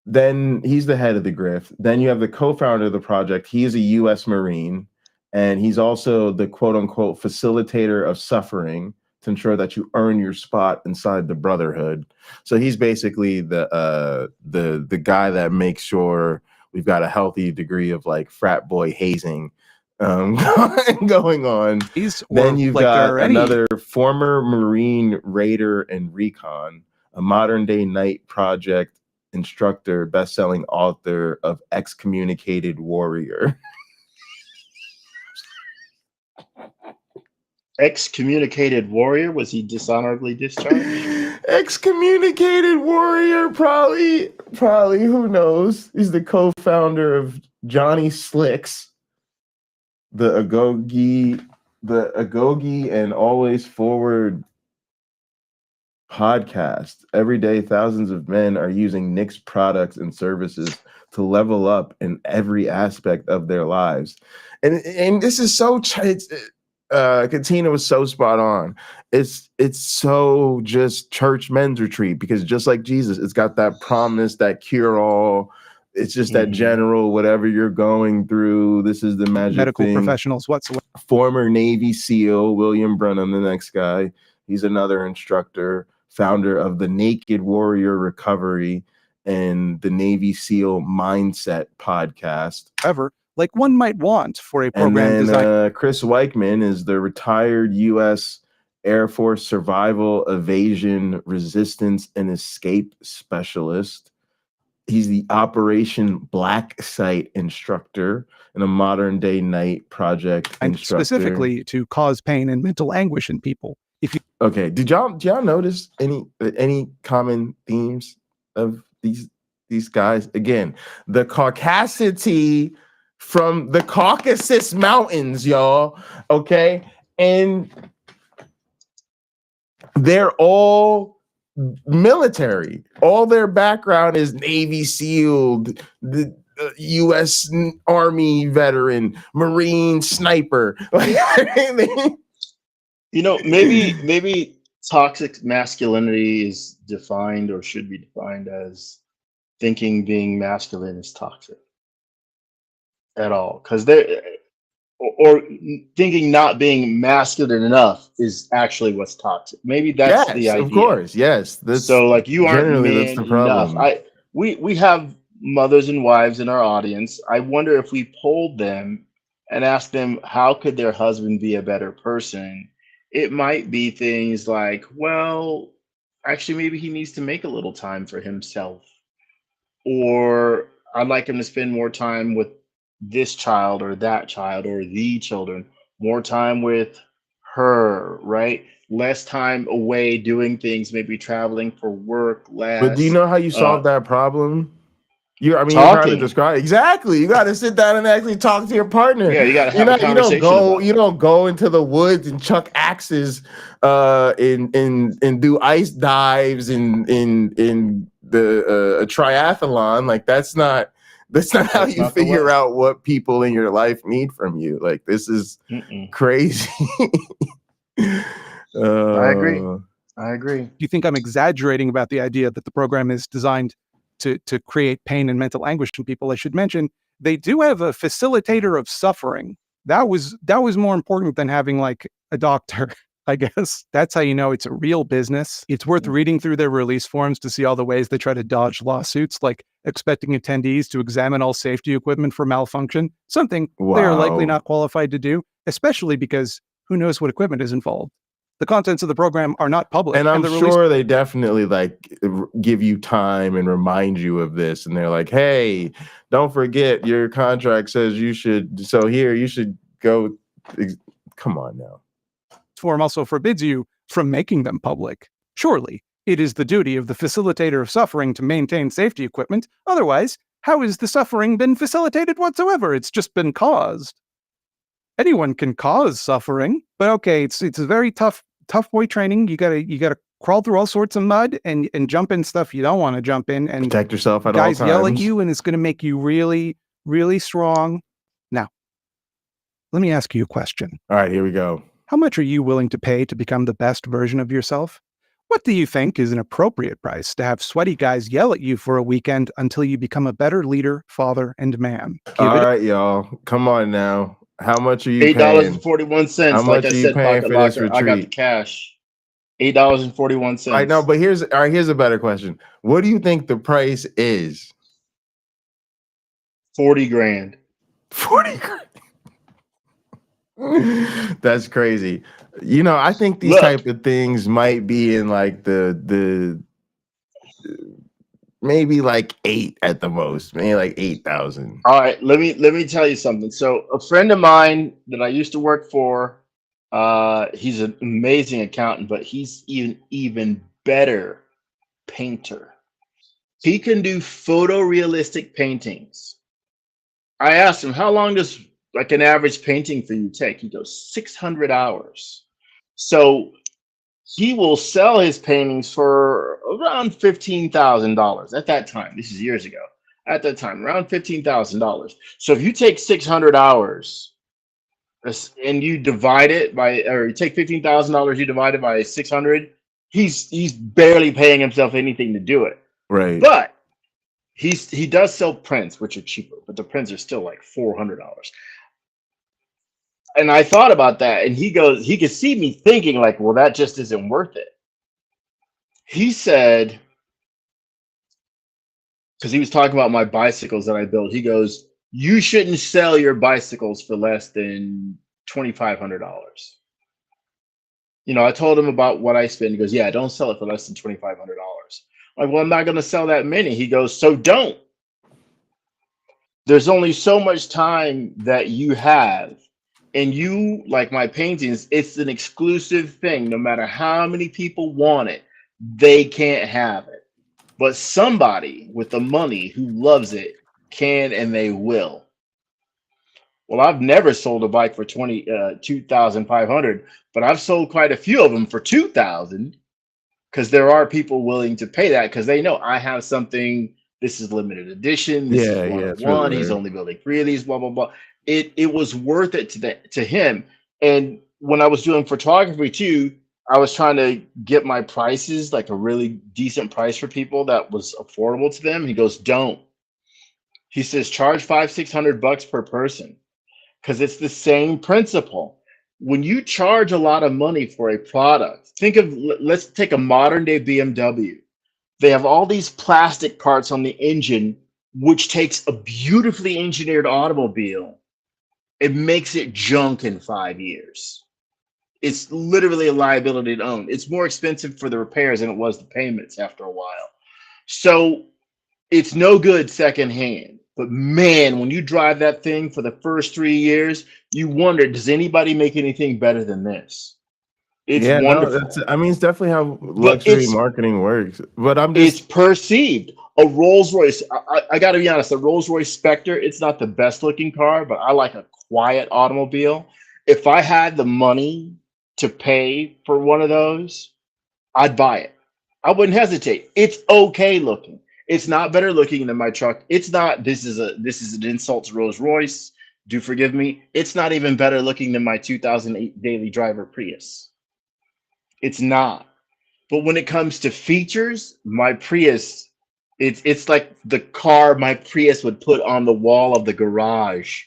Then he's the head of the grift. Then you have the co-founder of the project. He is a U.S. Marine, and he's also the quote-unquote facilitator of suffering to ensure that you earn your spot inside the brotherhood. So he's basically the guy that makes sure we've got a healthy degree of like frat boy hazing going on. Then you've got another former Marine raider and recon, a modern day night project instructor, best-selling author of Excommunicated Warrior. Excommunicated Warrior? Was he dishonorably discharged? Excommunicated Warrior, probably, who knows? He's the co-founder of Johnny Slicks, the Agogi and Always Forward podcast. Every day, thousands of men are using Nick's products and services to level up in every aspect of their lives. And this is so Katina was so spot on. It's so just church men's retreat, because just like Jesus, it's got that promise, that cure-all. It's just that general, whatever you're going through, this is the magic medical thing. Professionals whatsoever. Former Navy SEAL William Brennan, the next guy, he's another instructor, founder of the Naked Warrior Recovery and the Navy SEAL Mindset podcast. Ever, like one might want for a program and then, designed. Chris Weichman is the retired U.S. Air Force survival, evasion, resistance, and escape specialist. He's the Operation Black Site instructor and a modern day night project instructor. Specifically to cause pain and mental anguish in people. Okay, did y'all notice any common themes of these guys? Again, the caucasity from the Caucasus Mountains, y'all. Okay, and they're all military. All their background is Navy SEAL, the U.S. Army veteran, Marine sniper. You know, maybe toxic masculinity is defined, or should be defined, as thinking being masculine is toxic at all. Because or thinking not being masculine enough is actually what's toxic. Maybe that's the Yes, of idea. course. Yes. That's So like you aren't generally that's man the enough. problem. We have mothers and wives in our audience. I wonder if we polled them and asked them how could their husband be a better person. It might be things like, well, actually maybe he needs to make a little time for himself, or I'd like him to spend more time with this child or that child or the children, more time with her, right? Less time away doing things, maybe traveling for work, But do you less know how you solve that problem? You're trying to talking. describe exactly. You got to sit down and actually talk to your partner. Yeah, you got to have a You conversation about it. don't go into the woods and chuck axes, and do ice dives in the a triathlon. Like that's not how That's you not the figure way. out what people in your life need from you. Like this is Mm-mm. crazy. I agree. Uh, I agree. Do you think I'm exaggerating about the idea that the program is designed to create pain and mental anguish in people? I should mention they do have a facilitator of suffering. That was more important than having like a doctor. I guess that's how you know it's a real business. It's worth reading through their release forms to see all the ways they try to dodge lawsuits, like expecting attendees to examine all safety equipment for malfunction, something they are likely Wow. not qualified to do, especially because who knows what equipment is involved. The contents of the program are not public, And I'm the release sure they definitely like give you time and remind you of this. And they're like, hey, don't forget your contract says you should. So here, you should go. Come on now. form also forbids you from making them public. Surely, it is the duty of the facilitator of suffering to maintain safety equipment. Otherwise, how has the suffering been facilitated whatsoever? It's just been caused. Anyone can cause suffering, but okay, it's a very tough boy training. You gotta crawl through all sorts of mud and jump in stuff you don't want to jump in, and Protect yourself at all guys times. yell at you, and it's going to make you really, really strong. Now, let me ask you a question. All right, here we go. How much are you willing to pay to become the best version of yourself? What do you think is an appropriate price to have sweaty guys yell at you for a weekend until you become a better leader, father, and man? All right, y'all. Come on now. How much are you paying? $8.41. How Like much I are you said, paying Pocket for this Locker. I got the retreat? cash. $8.41. I know, but here's a better question. What do you think the price is? 40 grand. 40 grand. That's crazy. You know, I think these Look. type of things might be in like the maybe like 8 at the most, maybe like 8,000. All right, let me tell you something. So a friend of mine that I used to work for, he's an amazing accountant, but he's even better painter. He can do photorealistic paintings. I asked him, how long does like an average painting for you take? He goes 600 hours. So he will sell his paintings for around $15,000 at that time. This is years ago. At that time, around $15,000. So if you take 600 hours and you divide it by, or you take $15,000, you divide it by 600, he's barely paying himself anything to do it. Right. But he does sell prints, which are cheaper, but the prints are still like $400. And I thought about that, and he could see me thinking like, well, that just isn't worth it. He said, because he was talking about my bicycles that I built, he goes, you shouldn't sell your bicycles for less than $2,500. You know, I told him about what I spend. He goes, yeah, don't sell it for less than $2,500. I'm like, well, I'm not going to sell that many. He goes, so don't. There's only so much time that you have. And you, like my paintings, it's an exclusive thing. No matter how many people want it, they can't have it. But somebody with the money who loves it can, and they will. Well, I've never sold a bike for $2,500, but I've sold quite a few of them for $2,000 because there are people willing to pay that because they know I have something. This is limited edition. This is one of it's one. really He's rare. only building 3 of these. Blah blah blah. It was worth it to him. And when I was doing photography too, I was trying to get my prices like a really decent price for people that was affordable to them. He goes, don't. He says, charge $500-600 per person. because it's the same principle. When you charge a lot of money for a product, think of, let's take a modern day BMW. They have all these plastic parts on the engine, which takes a beautifully engineered automobile. It makes it junk in 5 years. It's literally a liability to own. It's more expensive for the repairs than it was the payments after a while. So it's no good secondhand. But man, when you drive that thing for the first 3 years, you wonder, does anybody make anything better than this? It's wonderful. No, I mean, it's definitely how luxury marketing works. But it's perceived. A Rolls Royce, I got to be honest, the Rolls Royce Spectre, it's not the best looking car, but I like a quiet automobile. If I had the money to pay for one of those, I'd buy it. I wouldn't hesitate. It's okay looking. It's not better looking than my truck. It's not, this is an insult to Rolls Royce. Do forgive me. It's not even better looking than my 2008 daily driver Prius. It's not. But when it comes to features, my Prius, it's like the car my Prius would put on the wall of the garage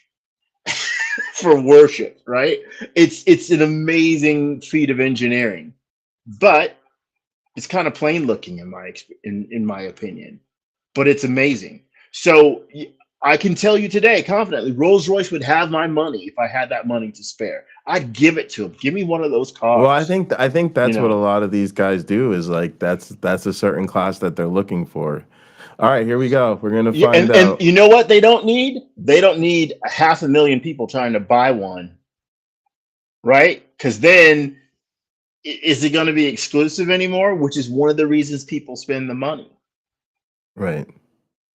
for worship, right? It's an amazing feat of engineering, but it's kind of plain looking in my opinion. But it's amazing. So I can tell you today confidently, Rolls Royce would have my money if I had that money to spare. I'd give it to him. Give me one of those cars. Well, I think that's what a lot of these guys do, is like that's a certain class that they're looking for. All right, here we go. We're gonna find out. And you know what they don't need? They don't need 500,000 people trying to buy one, right? Because then, is it going to be exclusive anymore? Which is one of the reasons people spend the money. Right.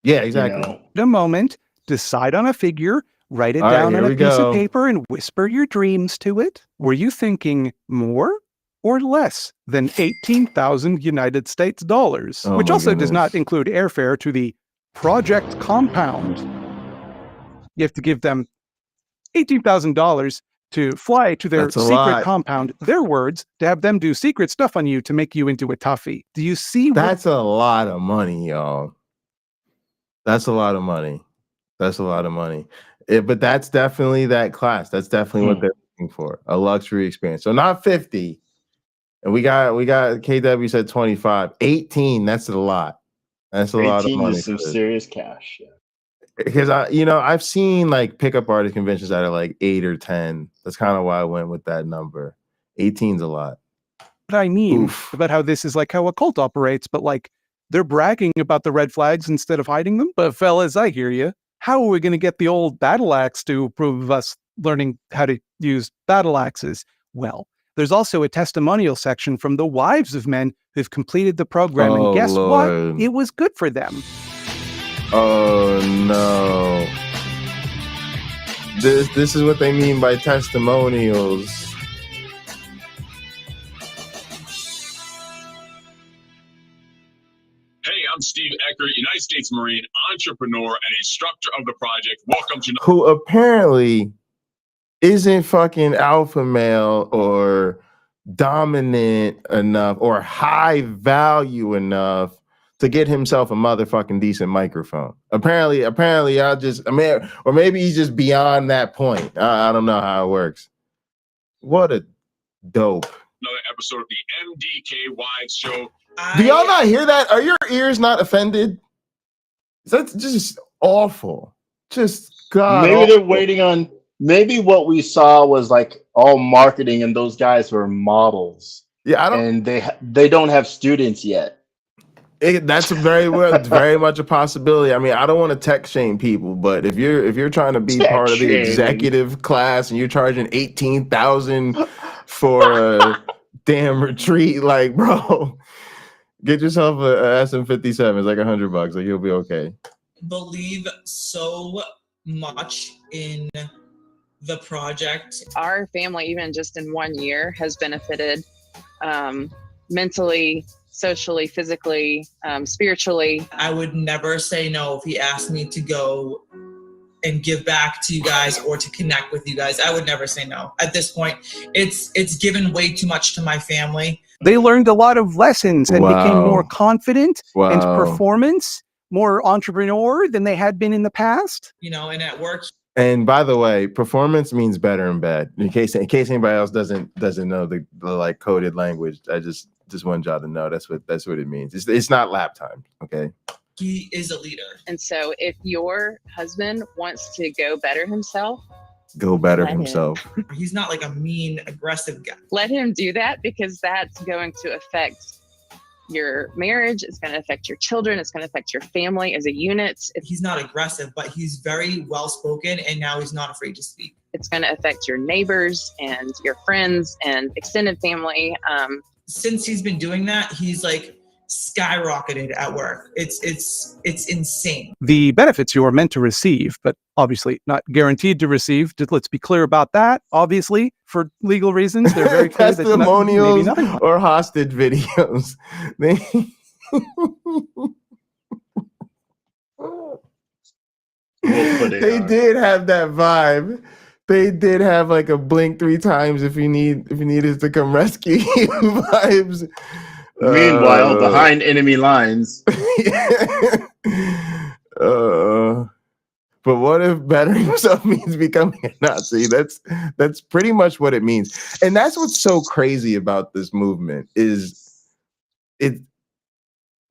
Yeah, exactly. You know? A moment, decide on a figure, write it All down right, on a here piece we of go. paper, and whisper your dreams to it. Were you thinking more or less than 18,000 United States dollars, Oh which my also does not goodness. include airfare to the project compound? You have to give them $18,000 to fly to their That's a secret lot. compound, their words, to have them do secret stuff on you to make you into a toughie. Do you see what That's a lot of money, y'all. That's a lot of money. That's a lot of money. But that's definitely that class. That's definitely what they're looking for. A luxury experience. So not 50. And we got KW said 25. 18, that's a lot. That's a lot of 18 money. is some serious cash. Yeah. Because I've seen like pickup artist conventions that are like 8 or 10. That's kind of why I went with that number. 18's a lot. I mean Oof. about how this is like how a cult operates, but like they're bragging about the red flags instead of hiding them. But fellas, I hear you. How are we going to get the old battle axe to approve of us learning how to use battle axes? Well, there's also a testimonial section from the wives of men who've completed the program, and guess what? It was good for them. Oh no. This is what they mean by testimonials. Hey, I'm Steve Eckert, United States Marine, entrepreneur, and instructor of the project. Welcome to... Who apparently isn't fucking alpha male or dominant enough or high value enough to get himself a motherfucking decent microphone. Apparently, or maybe he's just beyond that point. I don't know how it works. What a dope. Another episode of the MDK Wives Show. Do y'all not hear that? Are your ears not offended? That's just awful. Just God. Maybe they're waiting on, maybe what we saw was like all marketing and those guys were models. Yeah, and they don't have students yet. That's very much a possibility. I mean, I don't want to tech shame people, but if you're trying to be part of the executive class and you're charging 18,000 for a damn retreat, like, bro, get yourself a SM57. It's like $100. Like, you'll be okay. Believe so much in the project. Our family, even just in 1 year, has benefited mentally, socially, physically, spiritually. I would never say no if he asked me to go and give back to you guys or to connect with you guys. I would never say no. At this point, it's given way too much to my family. They learned a lot of lessons and became more confident and performance, more entrepreneur than they had been in the past. You know, and at work. And by the way, performance means better and bad. In case anybody else doesn't know the like coded language, I just want y'all to know that's what it means. It's not lap time, okay? He is a leader. And so if your husband wants to go better himself, Go better let him. himself. He's not like a mean, aggressive guy. Let him do that, because that's going to affect your marriage. It's going to affect your children. It's going to affect your family as a unit. He's not aggressive, but he's very well-spoken, and now he's not afraid to speak. It's going to affect your neighbors and your friends and extended family. Since he's been doing that, he's like skyrocketed at work. It's insane. The benefits you are meant to receive, but obviously not guaranteed to receive. Let's be clear about that. Obviously, for legal reasons, they're very clear that testimonials maybe nothing. or hostage videos. They did have that vibe. They did have like a blink 3 times if you need us to come rescue you vibes. Meanwhile, behind enemy lines. But what if bettering himself means becoming a Nazi? That's pretty much what it means. And that's what's so crazy about this movement is it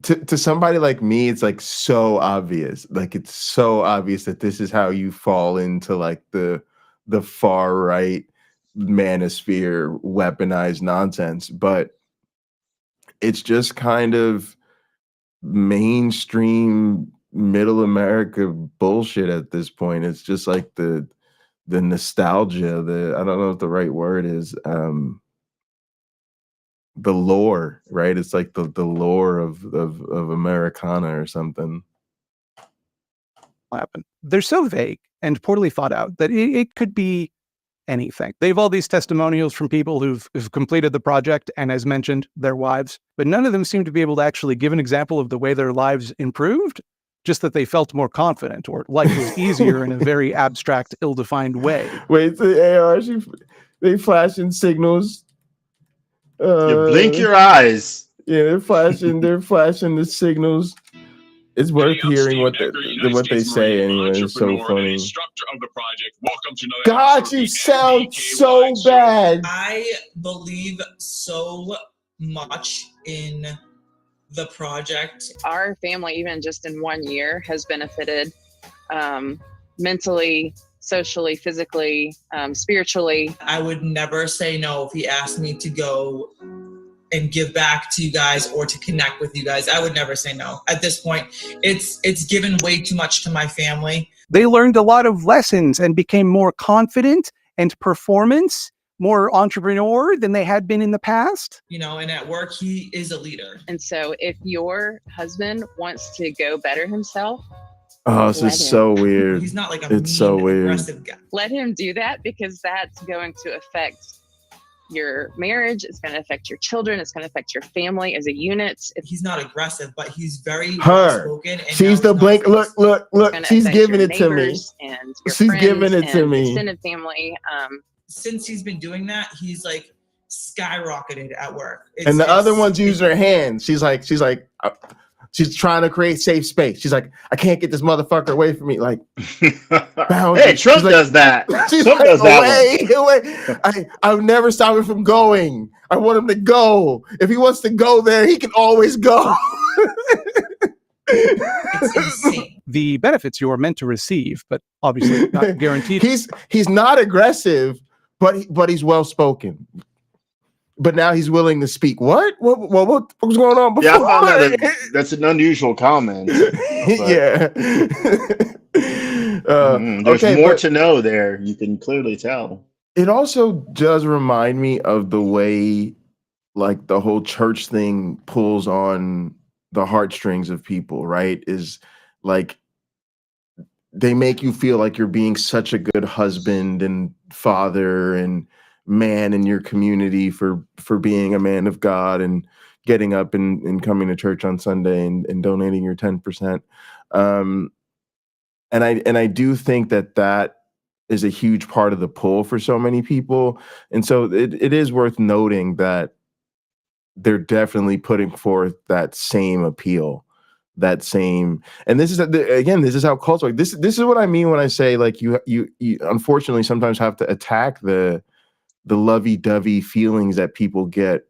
to somebody like me, it's like so obvious. Like it's so obvious that this is how you fall into like the far right manosphere weaponized nonsense. But it's just kind of mainstream middle America bullshit at this point. It's just like the nostalgia, I don't know what the right word is, the lore, right? It's like the lore of Americana or something. Happen. They're so vague and poorly thought out that it could be anything. They have all these testimonials from people who've completed the project and, as mentioned, their wives, but none of them seem to be able to actually give an example of the way their lives improved, just that they felt more confident or life was easier in a very abstract, ill-defined way. Wait, the AR, they flashing signals. You blink your eyes. Yeah, they're flashing the signals. It's worth hearing what they say anyway. It's so funny. Of the project. Welcome to another God, you sound so bad. I believe so much in the project. Our family, even just in 1 year, has benefited mentally, socially, physically, spiritually. I would never say no if he asked me to go and give back to you guys or to connect with you guys. I would never say no. At this point, it's given way too much to my family. They learned a lot of lessons and became more confident and performance, more entrepreneur than they had been in the past. You know, and at work, he is a leader. And so if your husband wants to go better himself, Oh, this is so weird. He's not like a It's so weird. aggressive guy. let him do that, because that's going to affect your marriage. It's going to affect your children. It's going to affect your family as a unit. He's not aggressive, but he's very Her. well-spoken. And She's the blink. Look. She's giving it to me. And your She's friends giving it to and me. extended family. Since he's been doing that, he's like skyrocketed at work. And the other ones use her hands. She's trying to create safe space. She's like, I can't get this motherfucker away from me. Like, hey, Trump does that. She's Trump like, does that away. I would never stop him from going. I want him to go. If he wants to go there, he can always go. It's insane. The benefits you are meant to receive, but obviously not guaranteed. He's not aggressive, but he's well spoken. But now he's willing to speak. What was going on before? Yeah, I found that's an unusual comment. Yeah. There's more to know there. You can clearly tell. It also does remind me of the way, like, the whole church thing pulls on the heartstrings of people, right? Is like they make you feel like you're being such a good husband and father and man in your community for being a man of God and getting up and coming to church on Sunday and donating your 10%. And I do think that is a huge part of the pull for so many people. And so it is worth noting that they're definitely putting forth that same appeal that same. And this is again, this is how cults work. This is what I mean when I say like you unfortunately sometimes have to attack the lovey-dovey feelings that people get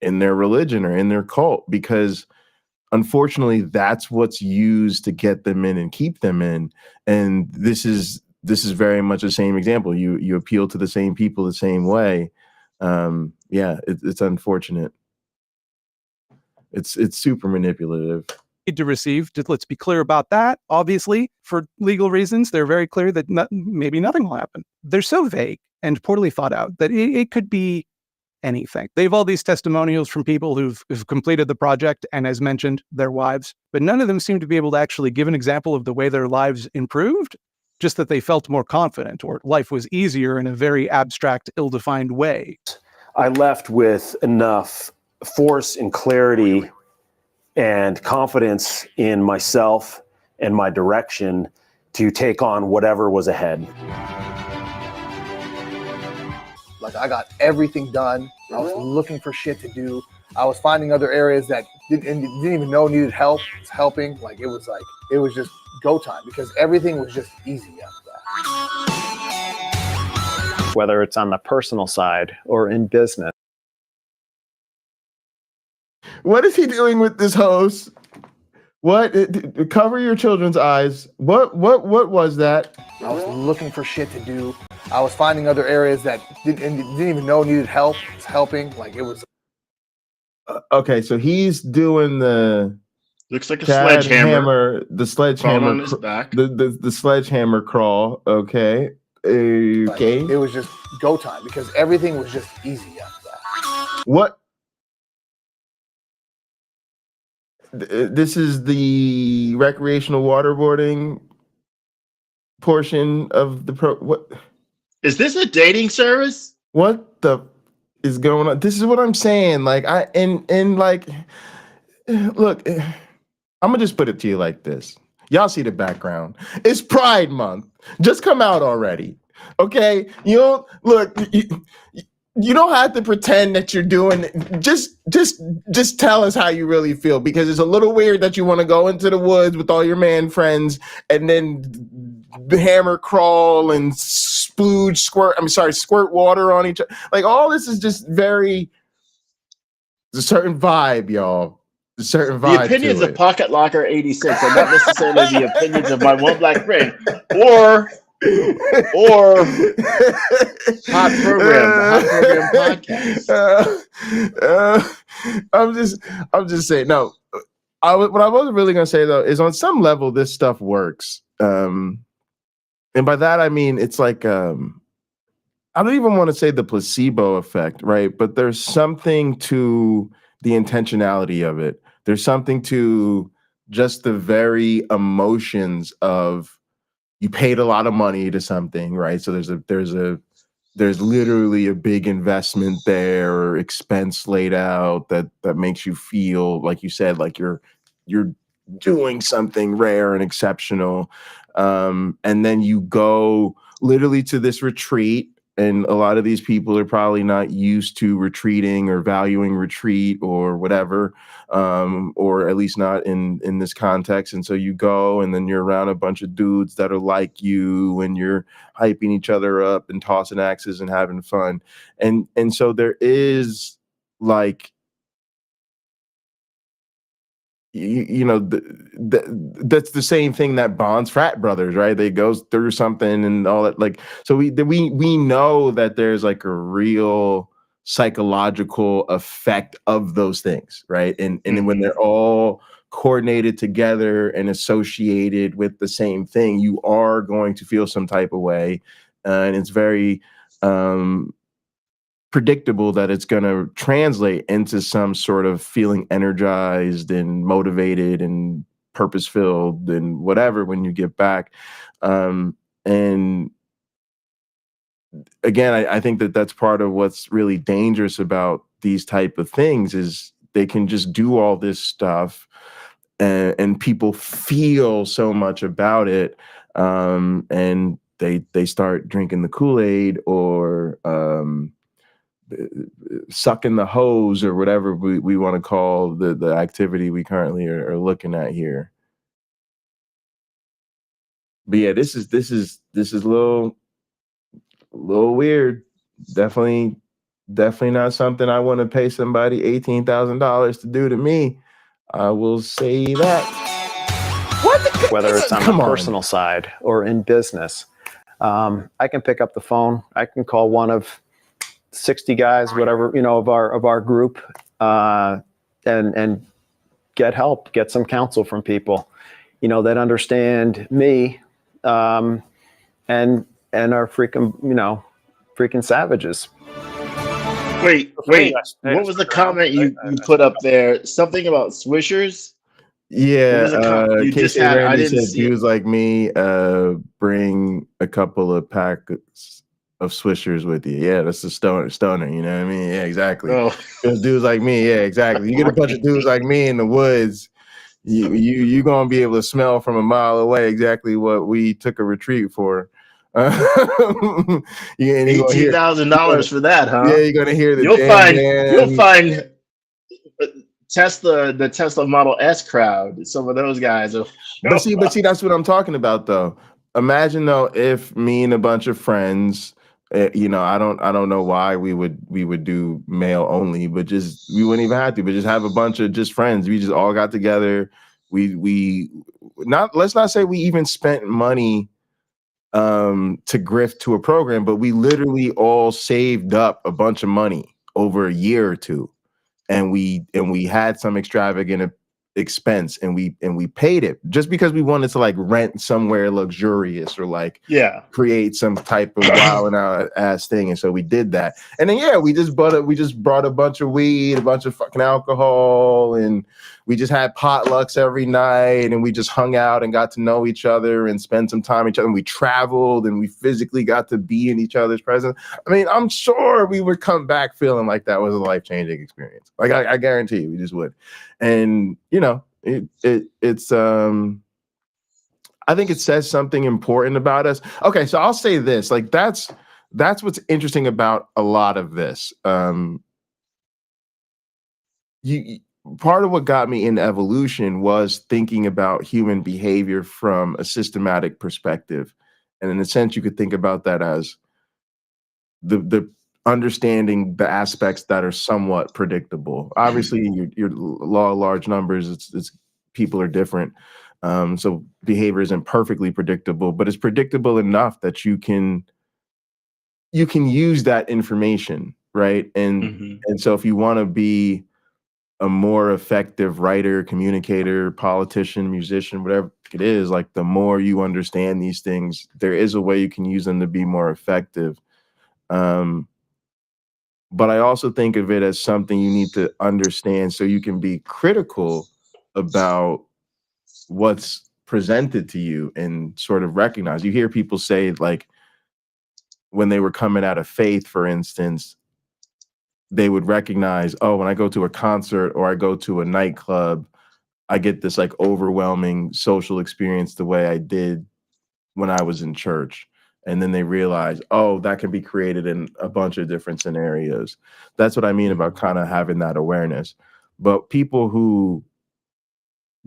in their religion or in their cult, because unfortunately that's what's used to get them in and keep them in. And this is very much the same example. You appeal to the same people the same way. Yeah, it's unfortunate. It's super manipulative. To receive. Let's be clear about that. Obviously, for legal reasons, they're very clear that maybe nothing will happen. They're so vague and poorly thought out that it could be anything. They have all these testimonials from people who've completed the project and, as mentioned, their wives, but none of them seem to be able to actually give an example of the way their lives improved, just that they felt more confident or life was easier in a very abstract, ill-defined way. I left with enough force and clarity and confidence in myself and my direction to take on whatever was ahead. Like, I got everything done. I was looking for shit to do. I was finding other areas that didn't even know needed help. It was helping. Like, it was just go time, because everything was just easy after that. Whether it's on the personal side or in business. What is he doing with this hose? What? Cover your children's eyes. What was that? I was looking for shit to do. I was finding other areas that didn't even know needed help. It was helping. Like, it was. Okay, so he's doing the. Looks like a sledgehammer. The sledgehammer on his back. The sledgehammer crawl. Okay. Okay. Like, it was just go time, because everything was just easy after that. What? This is the recreational waterboarding portion of the what? Is this a dating service? What the is going on? This is what I'm saying. Like, like, look, I'm gonna just put it to you like this. Y'all see the background. It's Pride Month. Just come out already. Okay? You don't look. You don't have to pretend that you're doing it. Just tell us how you really feel, because it's a little weird that you want to go into the woods with all your man friends and then hammer crawl and squirt water on each other. Like, all this is just a certain vibe, y'all. A certen vibe. The opinions of Pocket Locker 86 are not necessarily the opinions of my one black friend or hot program podcast. I'm just saying. No, what I wasn't really gonna say though is, on some level this stuff works, and by that I mean it's like I don't even want to say the placebo effect, right? But there's something to the intentionality of it. There's something to just the very emotions of. You paid a lot of money to something, right? So there's literally a big investment there, or expense laid out that makes you feel, like you said, like you're doing something rare and exceptional. And then you go literally to this retreat, and a lot of these people are probably not used to retreating or valuing retreat or whatever, or at least not in this context. And so you go, and then you're around a bunch of dudes that are like you, and you're hyping each other up and tossing axes and having fun. And so there is like, you know, that's the same thing that bonds frat brothers, right? They go through something and all that. Like, so we know that there's like a real psychological effect of those things, right? And when they're all coordinated together and associated with the same thing, you are going to feel some type of way, and it's very predictable that it's going to translate into some sort of feeling energized and motivated and purpose-filled and whatever when you get back. And again, I think that that's part of what's really dangerous about these type of things, is they can just do all this stuff and people feel so much about it, and they start drinking the Kool-Aid or sucking the hose or whatever we want to call the activity we currently are looking at here. But yeah, this is a little weird. Definitely not something I want to pay somebody $18,000 to do to me. I will say that. Whether it's on the personal side or in business, I can pick up the phone. I can call one of 60 guys, whatever, of our group, and get help, get some counsel from people, that understand me, and are freaking savages. Wait. What was the comment you put up there? Something about swishers? Yeah, You just Casey had. I Randy didn't said see he it. was like me. Bring a couple of packets of swishers with you. Yeah, that's a stoner. You know what I mean? Yeah, exactly. Oh. Those dudes like me. Yeah, exactly. You get a bunch of dudes like me in the woods. You gonna be able to smell from a mile away exactly what we took a retreat for. $18,000 for that, huh? Yeah, you're gonna hear the You'll find the Tesla Model S crowd. Some of those guys. But see, that's what I'm talking about, though. Imagine though if me and a bunch of friends, I don't know why we would do male only, but we wouldn't even have to, but just have a bunch of just friends. We just all got together. Let's not say we even spent money to grift to a program, but we literally all saved up a bunch of money over a year or two, and we had some extravagant expense, and we paid it just because we wanted to like rent somewhere luxurious or like create some type of wild and out ass thing, and so we did that. And then we just brought a bunch of weed, a bunch of fucking alcohol, and we just had potlucks every night, and we just hung out and got to know each other and spend some time with each other. And we traveled and we physically got to be in each other's presence. I mean, I'm sure we would come back feeling like that was a life-changing experience. Like I guarantee you, we just would. And it's I think it says something important about us. Okay, so I'll say this, like that's what's interesting about a lot of this. Part of what got me into evolution was thinking about human behavior from a systematic perspective. And in a sense, you could think about that as the understanding the aspects that are somewhat predictable. Obviously, your law of large numbers, it's people are different. So behavior isn't perfectly predictable, but it's predictable enough that you can use that information, right? And so if you want to be a more effective writer, communicator, politician, musician, whatever it is, like the more you understand these things, there is a way you can use them to be more effective. But I also think of it as something you need to understand so you can be critical about what's presented to you and sort of recognize. You hear people say, like, when they were coming out of faith, for instance, they would recognize, oh, when I go to a concert or I go to a nightclub, I get this like overwhelming social experience the way I did when I was in church. And then they realize, oh, that can be created in a bunch of different scenarios. That's what I mean about kind of having that awareness. But people who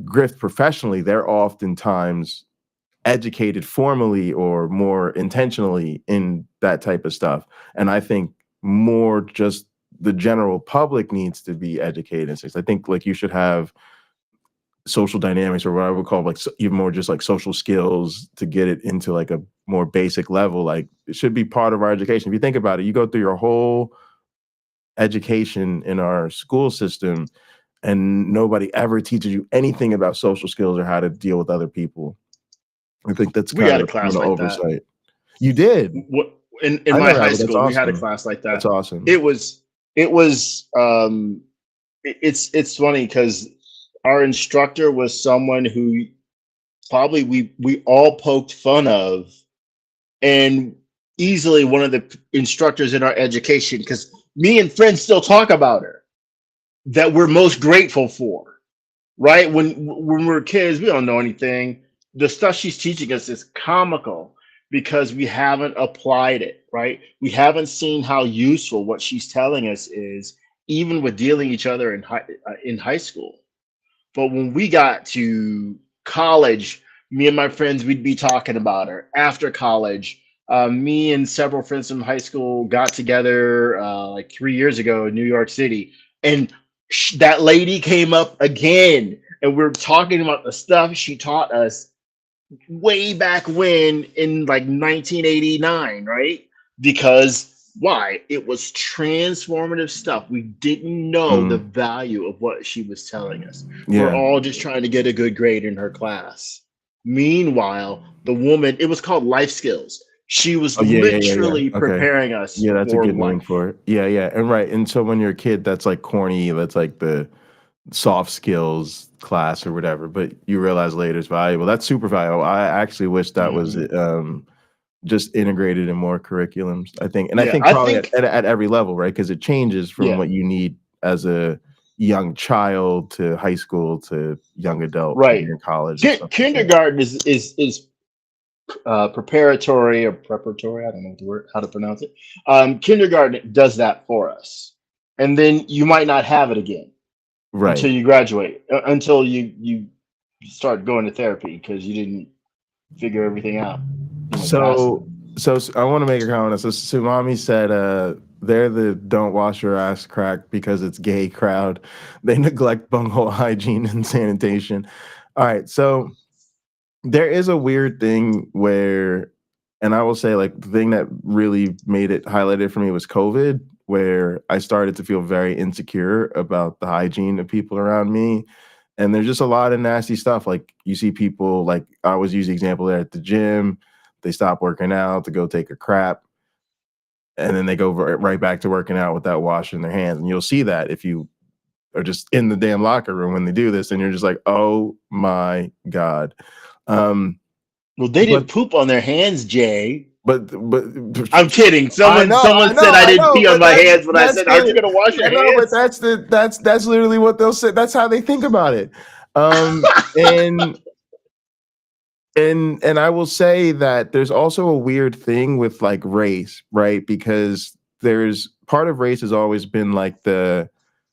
grift professionally, they're oftentimes educated formally or more intentionally in that type of stuff. And I think more just the general public needs to be educated in things. I think like you should have social dynamics, or what I would call like even more just like social skills, to get it into like a more basic level. Like it should be part of our education. If you think about it, you go through your whole education in our school system and nobody ever teaches you anything about social skills or how to deal with other people. I think that's we had a kind class of like oversight. that. You did? In my high school, we had a class like that. That's awesome. It's funny because our instructor was someone who probably we all poked fun of, and easily one of the instructors in our education, because me and friends still talk about her, that we're most grateful for, right? When we're kids, we don't know anything. The stuff she's teaching us is comical because we haven't applied it, right? We haven't seen how useful what she's telling us is, even with dealing each other in high school. But when we got to college, Me and my friends, we'd be talking about her. After college, me and several friends from high school got together like 3 years ago in New York City, and that lady came up again, and we we're talking about the stuff she taught us way back when in like 1989, right? Because why? It was transformative stuff. We didn't know the value of what she was telling us. We're all just trying to get a good grade in her class. Meanwhile, the woman, it was called life skills. She was literally preparing us. Yeah, that's a for good name life. for it. Yeah, yeah. And right. And so when you're a kid, that's like corny. That's like the soft skills class or whatever. But you realize later it's valuable. That's super valuable. I actually wish that was just integrated in more curriculums, I think. And I think probably at every level, right? Because it changes from what you need as a young child to high school to young adult, right? To college. Kindergarten is preparatory or preparatory. I don't know how to pronounce it. Kindergarten does that for us, and then you might not have it again, right? Until you graduate, until you start going to therapy because you didn't figure everything out. So I want to make a comment. So Sumami said, they're the don't wash your ass crack because it's gay crowd. They neglect bunghole hygiene and sanitation. All right. So there is a weird thing where, and I will say like the thing that really made it highlighted for me was COVID, where I started to feel very insecure about the hygiene of people around me. And there's just a lot of nasty stuff. Like you see people, like I always use the example there at the gym, they stop working out to go take a crap, and then they go right back to working out without washing their hands. And you'll see that if you are just in the damn locker room when they do this, and you're just like, oh my God. Well, they didn't poop on their hands, Jay. But I'm kidding. Someone said I didn't pee on my hands when I said, "Aren't you gonna wash your hands?" But that's literally what they'll say. That's how they think about it. And I will say that there's also a weird thing with like race, right? Because there's part of race has always been like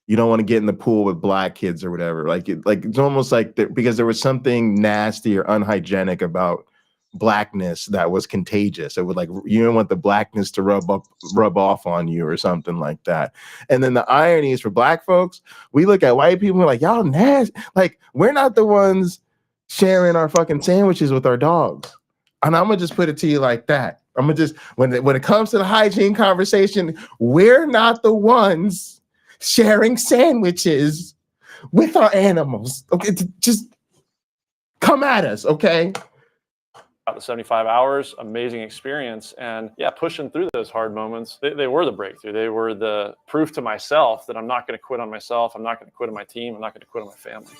you don't want to get in the pool with black kids or whatever. Like it's almost like because there was something nasty or unhygienic about blackness that was contagious. It would like you don't want the blackness to rub off on you or something like that. And then the irony is for black folks, we look at white people and we're like, y'all nasty. Like we're not the ones sharing our fucking sandwiches with our dogs. And I'm gonna just put it to you like that. I'm gonna just when it comes to the hygiene conversation, we're not the ones sharing sandwiches with our animals. Okay, just come at us, okay? The 75 hours, amazing experience. And yeah, pushing through those hard moments, they were the breakthrough. They were the proof to myself that I'm not going to quit on myself. I'm not going to quit on my team. I'm not going to quit on my family.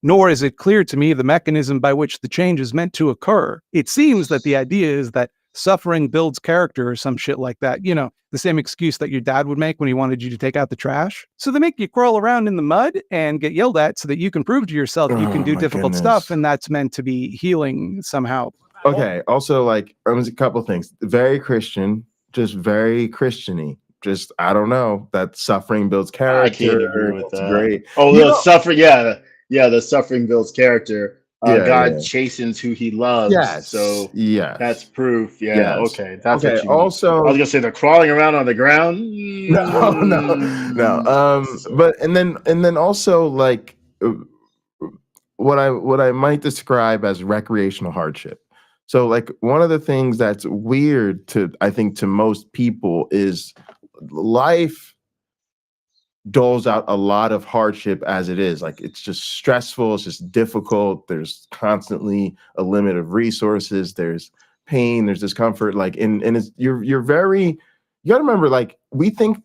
Nor is it clear to me the mechanism by which the change is meant to occur. It seems that the idea is that suffering builds character or some shit like that. You know, the same excuse that your dad would make when he wanted you to take out the trash. So they make you crawl around in the mud and get yelled at so that you can prove to yourself you can do difficult stuff, and that's meant to be healing somehow. Okay, also like a couple things. Very Christian, just very Christian-y. Just, I don't know, that suffering builds character. I can't agree with that. Great. Oh, the suffering, the suffering builds character. God chastens who he loves. So that's proof. Okay. That's what you also mean. I was gonna say they're crawling around on the ground. No. But and then also like what I might describe as recreational hardship. So like one of the things that's weird to I think to most people is life doles out a lot of hardship as it is. Like it's just stressful, it's just difficult, there's constantly a limit of resources, there's pain, there's discomfort, like and it's you're very, you gotta remember, like we think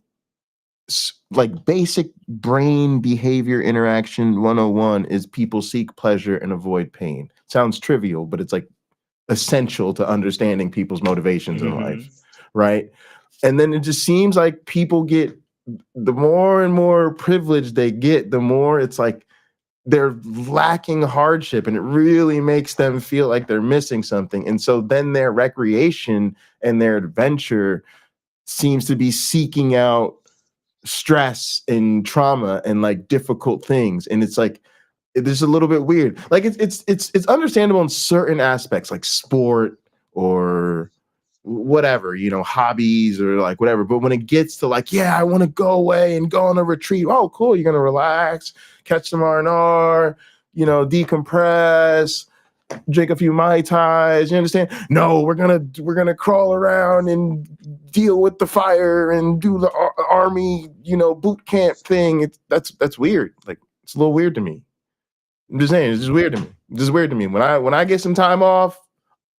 like basic brain behavior interaction 101 is people seek pleasure and avoid pain. Sounds trivial, but it's like essential to understanding people's motivations in life, right? And then it just seems like people get, the more and more privilege they get, the more it's like they're lacking hardship, and it really makes them feel like they're missing something. And so then their recreation and their adventure seems to be seeking out stress and trauma and like difficult things. And it's like, it's a little bit weird. Like it's understandable in certain aspects, like sport or whatever, you know, hobbies or like whatever. But when it gets to like, yeah, I want to go away and go on a retreat. Oh, cool. You're gonna relax, catch some R&R, you know, decompress, drink a few Mai Tais. You understand? No, we're gonna crawl around and deal with the fire and do the army, you know, boot camp thing. That's weird. Like it's a little weird to me. I'm just saying, it's just weird to me. It's just weird to me. When I get some time off,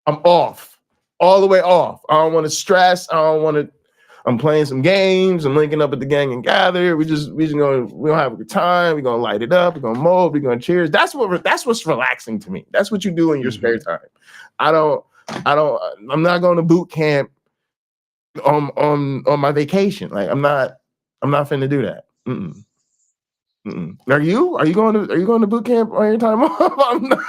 I'm off. All the way off. I don't want to stress. I'm playing some games. I'm linking up with the gang and gather. We gonna have a good time. We're gonna light it up. We're gonna mold. We're gonna cheers. That's what's relaxing to me. That's what you do in your spare time. I'm not going to boot camp on my vacation. Like I'm not finna do that. Are you going to boot camp on your time off? I'm not.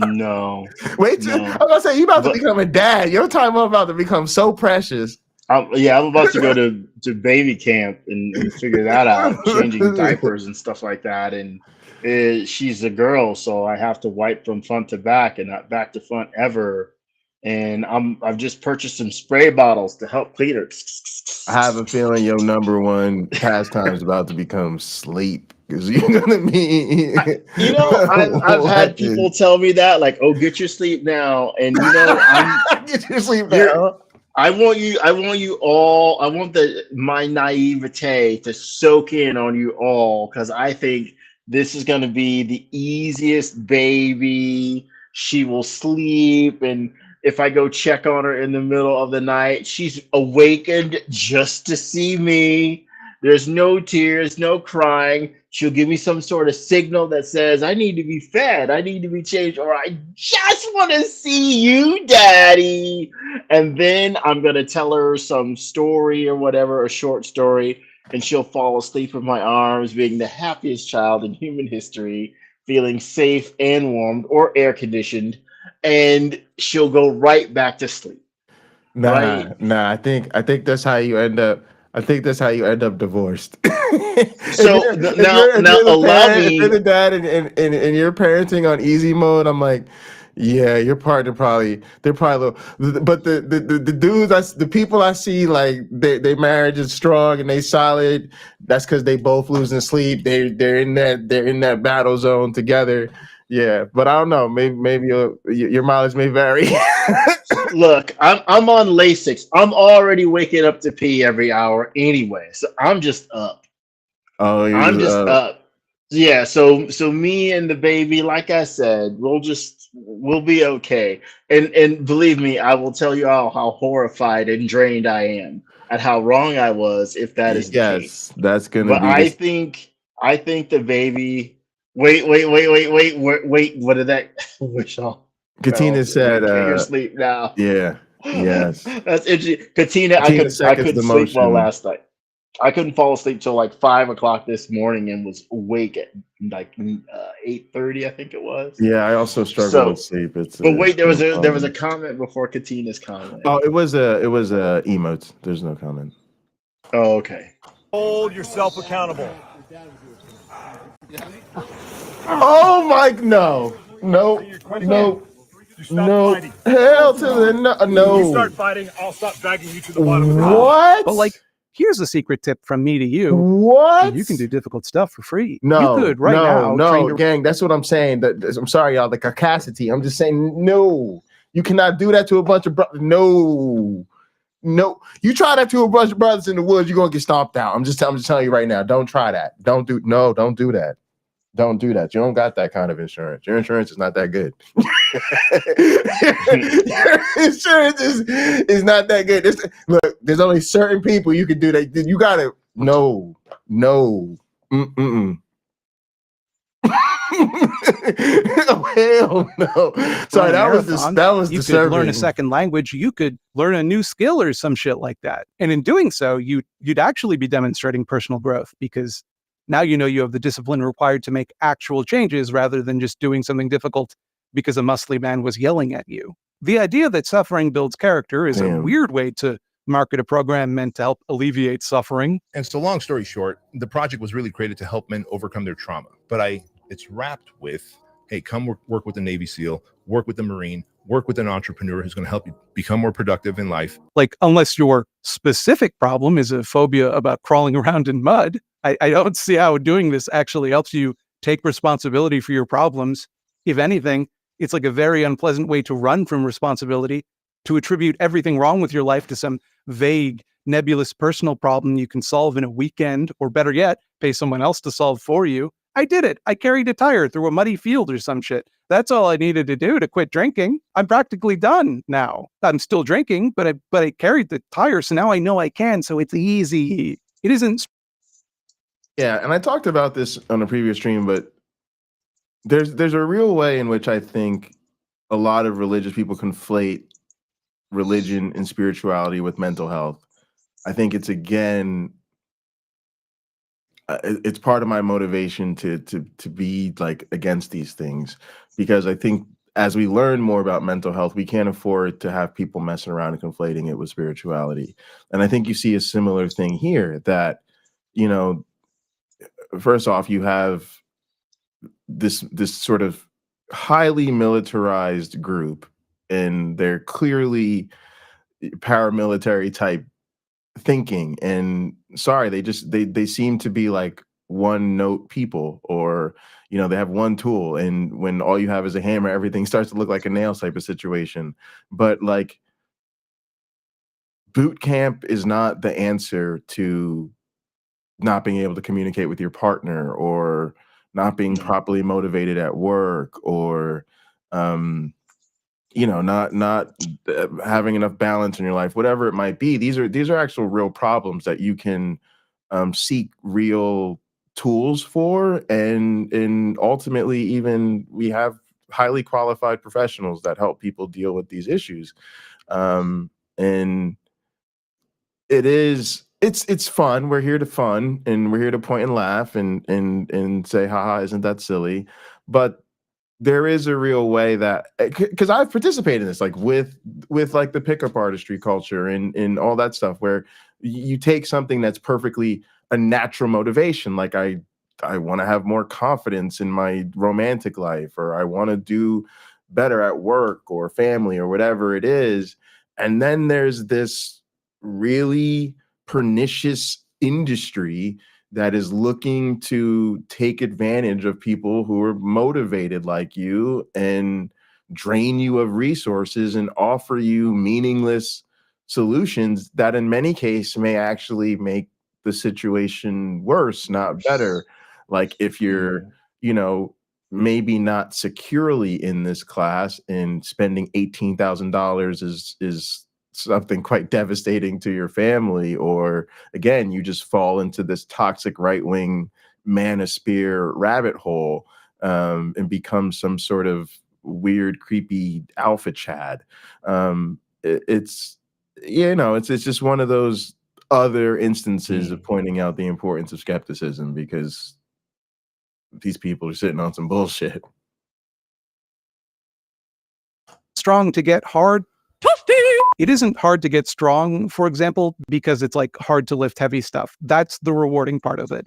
No. Wait till no. I'm gonna say you about to become a dad. Your time off about to become so precious. I'm about to go to baby camp and figure that out, changing diapers and stuff like that. And she's a girl, so I have to wipe from front to back and not back to front ever. And I've just purchased some spray bottles to help clean her. I have a feeling your number one pastime is about to become sleep. Because you're gonna be, I've had people tell me that, like, "Oh, get your sleep now," and get your sleep now. I want you all. I want my naivete to soak in on you all, because I think this is gonna be the easiest baby. She will sleep, and if I go check on her in the middle of the night, she's awakened just to see me. There's no tears, no crying. She'll give me some sort of signal that says, I need to be fed, I need to be changed, or I just want to see you, Daddy. And then I'm going to tell her some story or whatever, a short story, and she'll fall asleep in my arms, being the happiest child in human history, feeling safe and warmed or air conditioned, and she'll go right back to sleep. Nah, I think that's how you end up. I think that's how you end up divorced. So now allow me. If you're the dad and you're parenting on easy mode, I'm like, yeah, your partner they're probably but the dudes, the people I see, like their marriage is strong and they solid. That's because they both losing sleep. They're in that battle zone together. Yeah, but I don't know. Maybe your mileage may vary. Look, I'm on Lasix. I'm already waking up to pee every hour anyway, so I'm just up. Oh, I'm just up. Yeah, so me and the baby, like I said, we'll be okay. And believe me, I will tell you all how horrified and drained I am at how wrong I was, if that is the case. That's gonna but be. I think the baby. Wait! What did that? Wish all. Katina said, "You're asleep now." Yeah. Yes. That's interesting. Katina, I couldn't sleep well last night. I couldn't fall asleep till like 5 o'clock this morning, and was awake at like 8:30, I think it was. Yeah, I also struggle with sleep. But wait, there was a comment before Katina's comment. Oh, it was a emote. There's no comment. Oh, okay. Hold yourself accountable. Oh my no. Hell to the no. If you start fighting, I'll stop dragging you to the bottom of the What? But like, here's a secret tip from me to you. What? You can do difficult stuff for free. No, you could now. Gang. That's what I'm saying. I'm sorry, y'all. The caucasity. I'm just saying, no. You cannot do that to a bunch of brothers. No. You try that to a bunch of brothers in the woods, you're gonna get stomped out. I'm just telling you right now. Don't try that. Don't do that. Don't do that. You don't got that kind of insurance. Your insurance is not that good. Your insurance is not that good. Look, there's only certain people you can do that. You gotta no. Hell no. Sorry, that was disturbing. You could learn a second language. You could learn a new skill or some shit like that. And in doing so, you'd actually be demonstrating personal growth, because now you know you have the discipline required to make actual changes rather than just doing something difficult because a muscly man was yelling at you. The idea that suffering builds character is a weird way to market a program meant to help alleviate suffering. And so long story short, the project was really created to help men overcome their trauma. But I it's wrapped with, hey, come work with the Navy SEAL, work with the Marine, work with an entrepreneur who's going to help you become more productive in life. Like, unless your specific problem is a phobia about crawling around in mud, I don't see how doing this actually helps you take responsibility for your problems. If anything, it's like a very unpleasant way to run from responsibility, to attribute everything wrong with your life to some vague, nebulous personal problem you can solve in a weekend, or better yet, pay someone else to solve for you. I did it. I carried a tire through a muddy field or some shit. That's all I needed to do to quit drinking. I'm practically done now. I'm still drinking, but I carried the tire, so now I know I can, so it's easy. It isn't. Yeah, and I talked about this on a previous stream, but there's a real way in which I think a lot of religious people conflate religion and spirituality with mental health. I think it's, again, it's part of my motivation to be like against these things, because I think as we learn more about mental health, we can't afford to have people messing around and conflating it with spirituality. And I think you see a similar thing here, that, you know, first off, you have this sort of highly militarized group, and they're clearly paramilitary type thinking, and sorry, they seem to be like one note people, or, you know, they have one tool, and when all you have is a hammer, everything starts to look like a nail type of situation. But like, boot camp is not the answer to not being able to communicate with your partner, or not being properly motivated at work, or you know, not having enough balance in your life, whatever it might be. These are actual real problems that you can seek real tools for, and ultimately, even we have highly qualified professionals that help people deal with these issues. And it's fun. We're here to fun, and we're here to point and laugh and say, haha, isn't that silly? But there is a real way that, because I've participated in this, like with like the pickup artistry culture and all that stuff, where you take something that's perfectly a natural motivation, like I want to have more confidence in my romantic life, or I want to do better at work or family or whatever it is. And then there's this really pernicious industry that is looking to take advantage of people who are motivated like you, and drain you of resources, and offer you meaningless solutions that in many cases may actually make the situation worse, not better. Like, if you're, you know, maybe not securely in this class, and spending $18,000 is something quite devastating to your family, or again, you just fall into this toxic right-wing manosphere rabbit hole, and become some sort of weird, creepy alpha chad. It's, you know, it's just one of those other instances of pointing out the importance of skepticism, because these people are sitting on some bullshit. Strong to get hard. It isn't hard to get strong, for example, because it's like hard to lift heavy stuff. That's the rewarding part of it.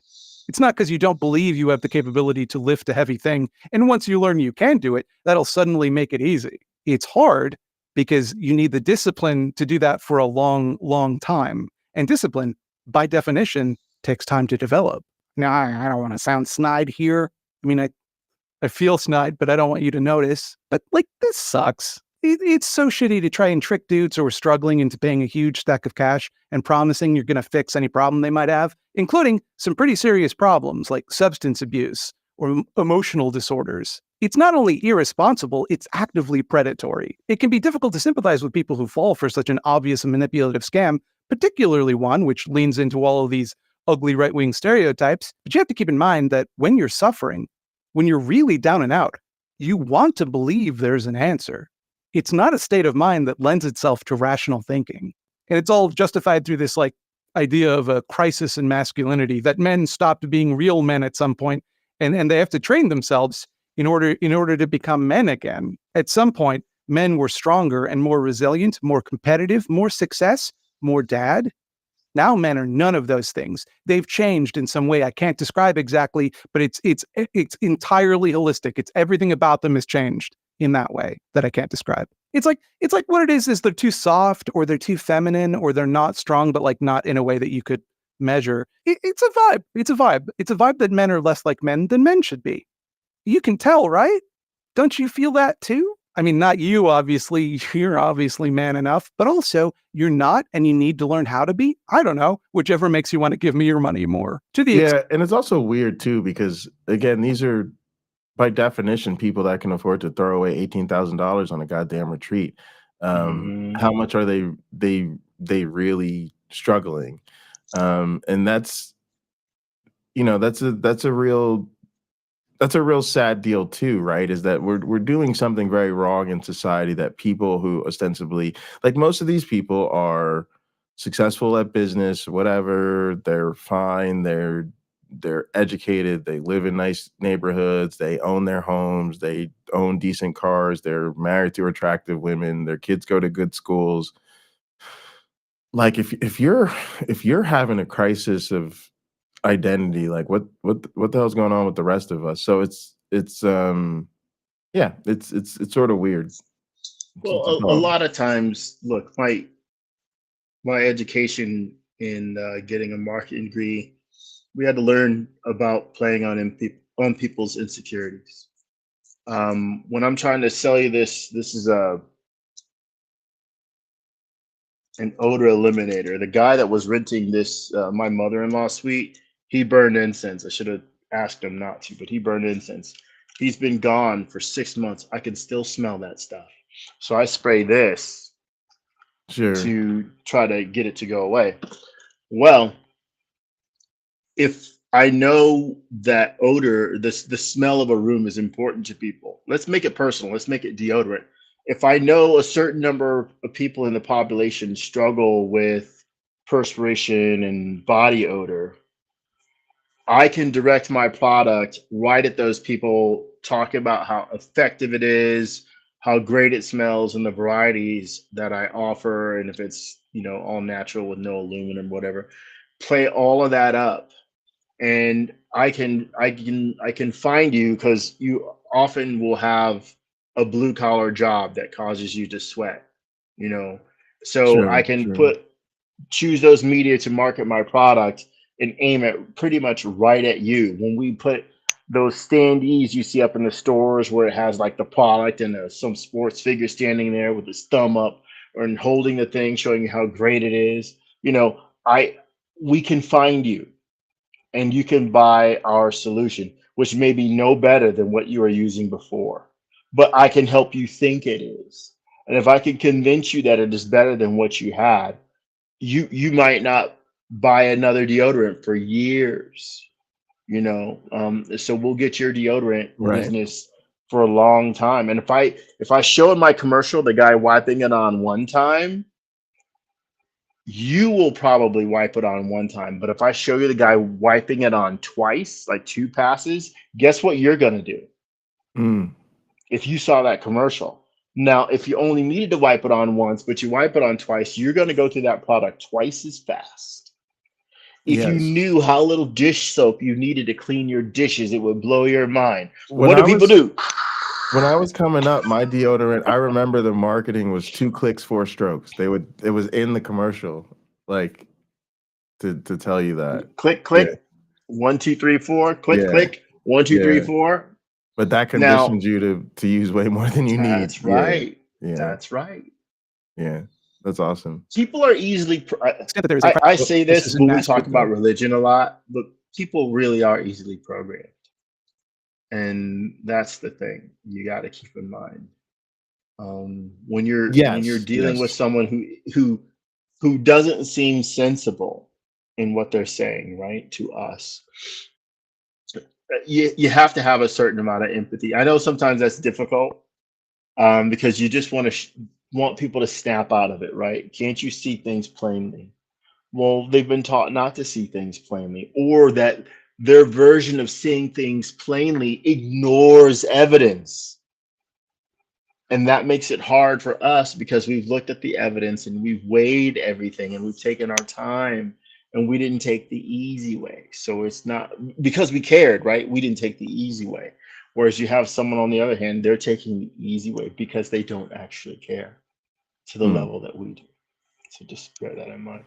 It's not because you don't believe you have the capability to lift a heavy thing, and once you learn you can do it, that'll suddenly make it easy. It's hard because you need the discipline to do that for a long, long time. And discipline, by definition, takes time to develop. Now, I don't want to sound snide here. I mean, I feel snide, but I don't want you to notice. But like, this sucks. It's so shitty to try and trick dudes who are struggling into paying a huge stack of cash and promising you're going to fix any problem they might have, including some pretty serious problems like substance abuse or emotional disorders. It's not only irresponsible, it's actively predatory. It can be difficult to sympathize with people who fall for such an obvious and manipulative scam, particularly one which leans into all of these ugly right-wing stereotypes. But you have to keep in mind that when you're suffering, when you're really down and out, you want to believe there's an answer. It's not a state of mind that lends itself to rational thinking. And it's all justified through this like idea of a crisis in masculinity, that men stopped being real men at some point, and they have to train themselves in order to become men again. At some point, men were stronger and more resilient, more competitive, more success, more dad. Now men are none of those things. They've changed in some way I can't describe exactly, but it's entirely holistic. It's everything about them has changed in that way that I can't describe. It's like what it is they're too soft, or they're too feminine, or they're not strong, but like not in a way that you could measure. It's a vibe. It's a vibe. It's a vibe that men are less like men than men should be. You can tell, right? Don't you feel that too? I mean, not you, obviously. You're obviously man enough, but also you're not, and you need to learn how to be. I don't know, whichever makes you want to give me your money more. And it's also weird too, because again, these are by definition people that can afford to throw away $18,000 on a goddamn retreat. How much are they really struggling? And that's a real sad deal too, right? Is that we're doing something very wrong in society, that people who ostensibly, like, most of these people are successful at business, whatever, they're fine, they're educated, they live in nice neighborhoods, they own their homes, they own decent cars, they're married to attractive women, their kids go to good schools. Like, if you're having a crisis of identity, like what the hell's going on with the rest of us? So it's sort of weird. Well, a lot of times, look, my education in getting a marketing degree, we had to learn about playing on people's insecurities. When I'm trying to sell you this is an odor eliminator. The guy that was renting this, my mother-in-law suite, he burned incense. I should have asked him not to, but he burned incense. He's been gone for 6 months. I can still smell that stuff. So I spray this to try to get it to go away. Well, if I know that odor, the smell of a room is important to people, let's make it personal. Let's make it deodorant. If I know a certain number of people in the population struggle with perspiration and body odor, I can direct my product right at those people, talk about how effective it is, how great it smells, and the varieties that I offer, and if it's, all natural with no aluminum, whatever. Play all of that up, and I can find you, because you often will have a blue collar job that causes you to sweat, so I can choose those media to market my product and aim it pretty much right at you. When we put those standees you see up in the stores where it has like the product and some sports figure standing there with his thumb up and holding the thing, showing you how great it is, we can find you and you can buy our solution, which may be no better than what you were using before, but I can help you think it is. And if I can convince you that it is better than what you had, you might not buy another deodorant for years, so we'll get your deodorant business for a long time. And if I show in my commercial the guy wiping it on one time, you will probably wipe it on one time. But if I show you the guy wiping it on twice, like 2 passes, guess what you're going to do? If you saw that commercial. Now, if you only needed to wipe it on once, but you wipe it on twice, you're going to go through that product twice as fast. If you knew how little dish soap you needed to clean your dishes, it would blow your mind. What do people do? When I was coming up, my deodorant, I remember the marketing was 2 clicks, 4 strokes. It was in the commercial, like to tell you that. Click, click, 1, 2, 3, 4. Click, click, 1, 2, 3, 4. But that conditions you to use way more than you need. That's right. Yeah. That's right. Yeah. That's awesome. People are easily. I say this when we talk about religion a lot, but people really are easily programmed, and that's the thing you got to keep in mind. When you're dealing with someone who doesn't seem sensible in what they're saying, right, to us, you have to have a certain amount of empathy. I know sometimes that's difficult because you just want people to snap out of it, right? Can't you see things plainly? Well, they've been taught not to see things plainly, or that their version of seeing things plainly ignores evidence. And that makes it hard for us because we've looked at the evidence and we've weighed everything and we've taken our time and we didn't take the easy way. So it's not because we cared, right? We didn't take the easy way. Whereas you have someone on the other hand, they're taking the easy way because they don't actually care to the level that we do. So just bear that in mind.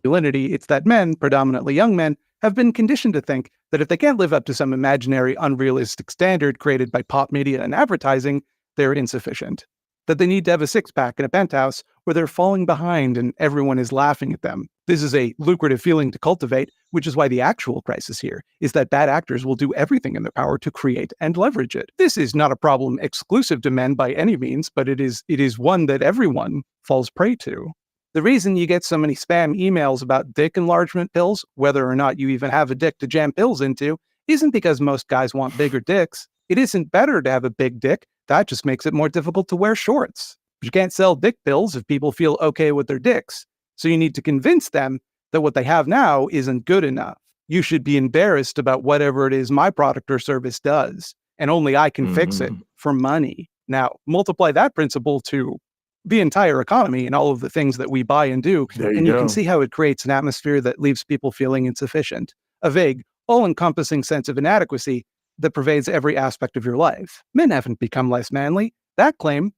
Masculinity, it's that men, predominantly young men, have been conditioned to think that if they can't live up to some imaginary, unrealistic standard created by pop media and advertising, they're insufficient. That they need to have a six-pack and a penthouse where they're falling behind and everyone is laughing at them. This is a lucrative feeling to cultivate, which is why the actual crisis here is that bad actors will do everything in their power to create and leverage it. This is not a problem exclusive to men by any means, but it is one that everyone falls prey to. The reason you get so many spam emails about dick enlargement pills, whether or not you even have a dick to jam pills into, isn't because most guys want bigger dicks. It isn't better to have a big dick. That just makes it more difficult to wear shorts. But you can't sell dick pills if people feel okay with their dicks. So you need to convince them that what they have now isn't good enough. You should be embarrassed about whatever it is my product or service does, and only I can fix it for money. Now, multiply that principle to the entire economy and all of the things that we buy and do, and you can see how it creates an atmosphere that leaves people feeling insufficient. A vague, all-encompassing sense of inadequacy that pervades every aspect of your life. Men haven't become less manly. That claim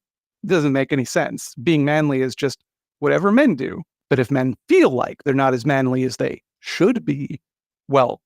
doesn't make any sense. Being manly is just whatever men do. But if men feel like they're not as manly as they should be, well,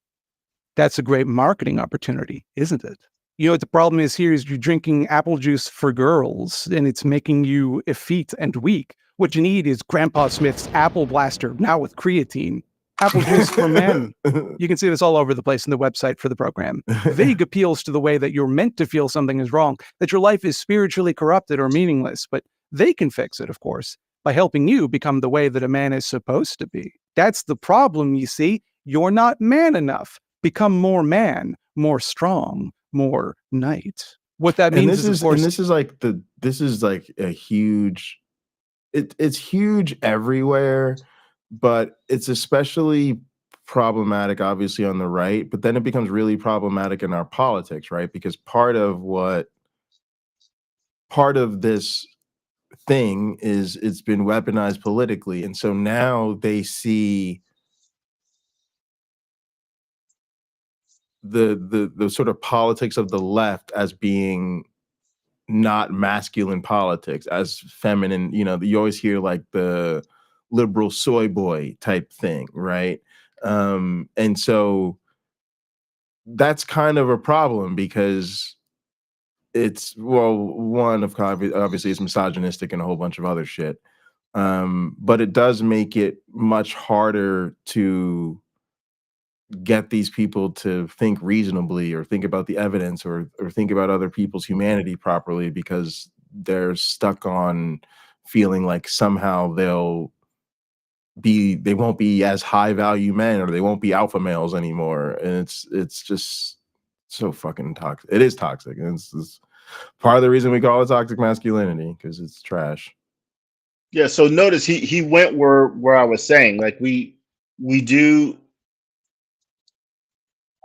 that's a great marketing opportunity, isn't it? You know what the problem is here is you're drinking apple juice for girls, and it's making you effete and weak. What you need is Grandpa Smith's Apple Blaster, now with creatine. Apple juice for men. You can see this all over the place in the website for the program. Vague appeals to the way that you're meant to feel something is wrong, that your life is spiritually corrupted or meaningless, but they can fix it, of course, by helping you become the way that a man is supposed to be. That's the problem, you see. You're not man enough. Become more man, more strong, more knight. What that means is, of course, this is like a huge, it's huge everywhere, but it's especially problematic, obviously, on the right, but then it becomes really problematic in our politics, right? Because part of this thing is it's been weaponized politically. And so now they see the sort of politics of the left as being not masculine politics, as feminine. You know, you always hear like the liberal soy boy type thing, right? And so that's kind of a problem because it's, well, one of obviously it's misogynistic and a whole bunch of other shit. But it does make it much harder to get these people to think reasonably or think about the evidence or think about other people's humanity properly, because they're stuck on feeling like somehow they won't be as high value men, or they won't be alpha males anymore. And it's just so fucking toxic. It is toxic. And it's part of the reason we call it toxic masculinity, because it's trash. Yeah, so notice he went where I was saying, like we do,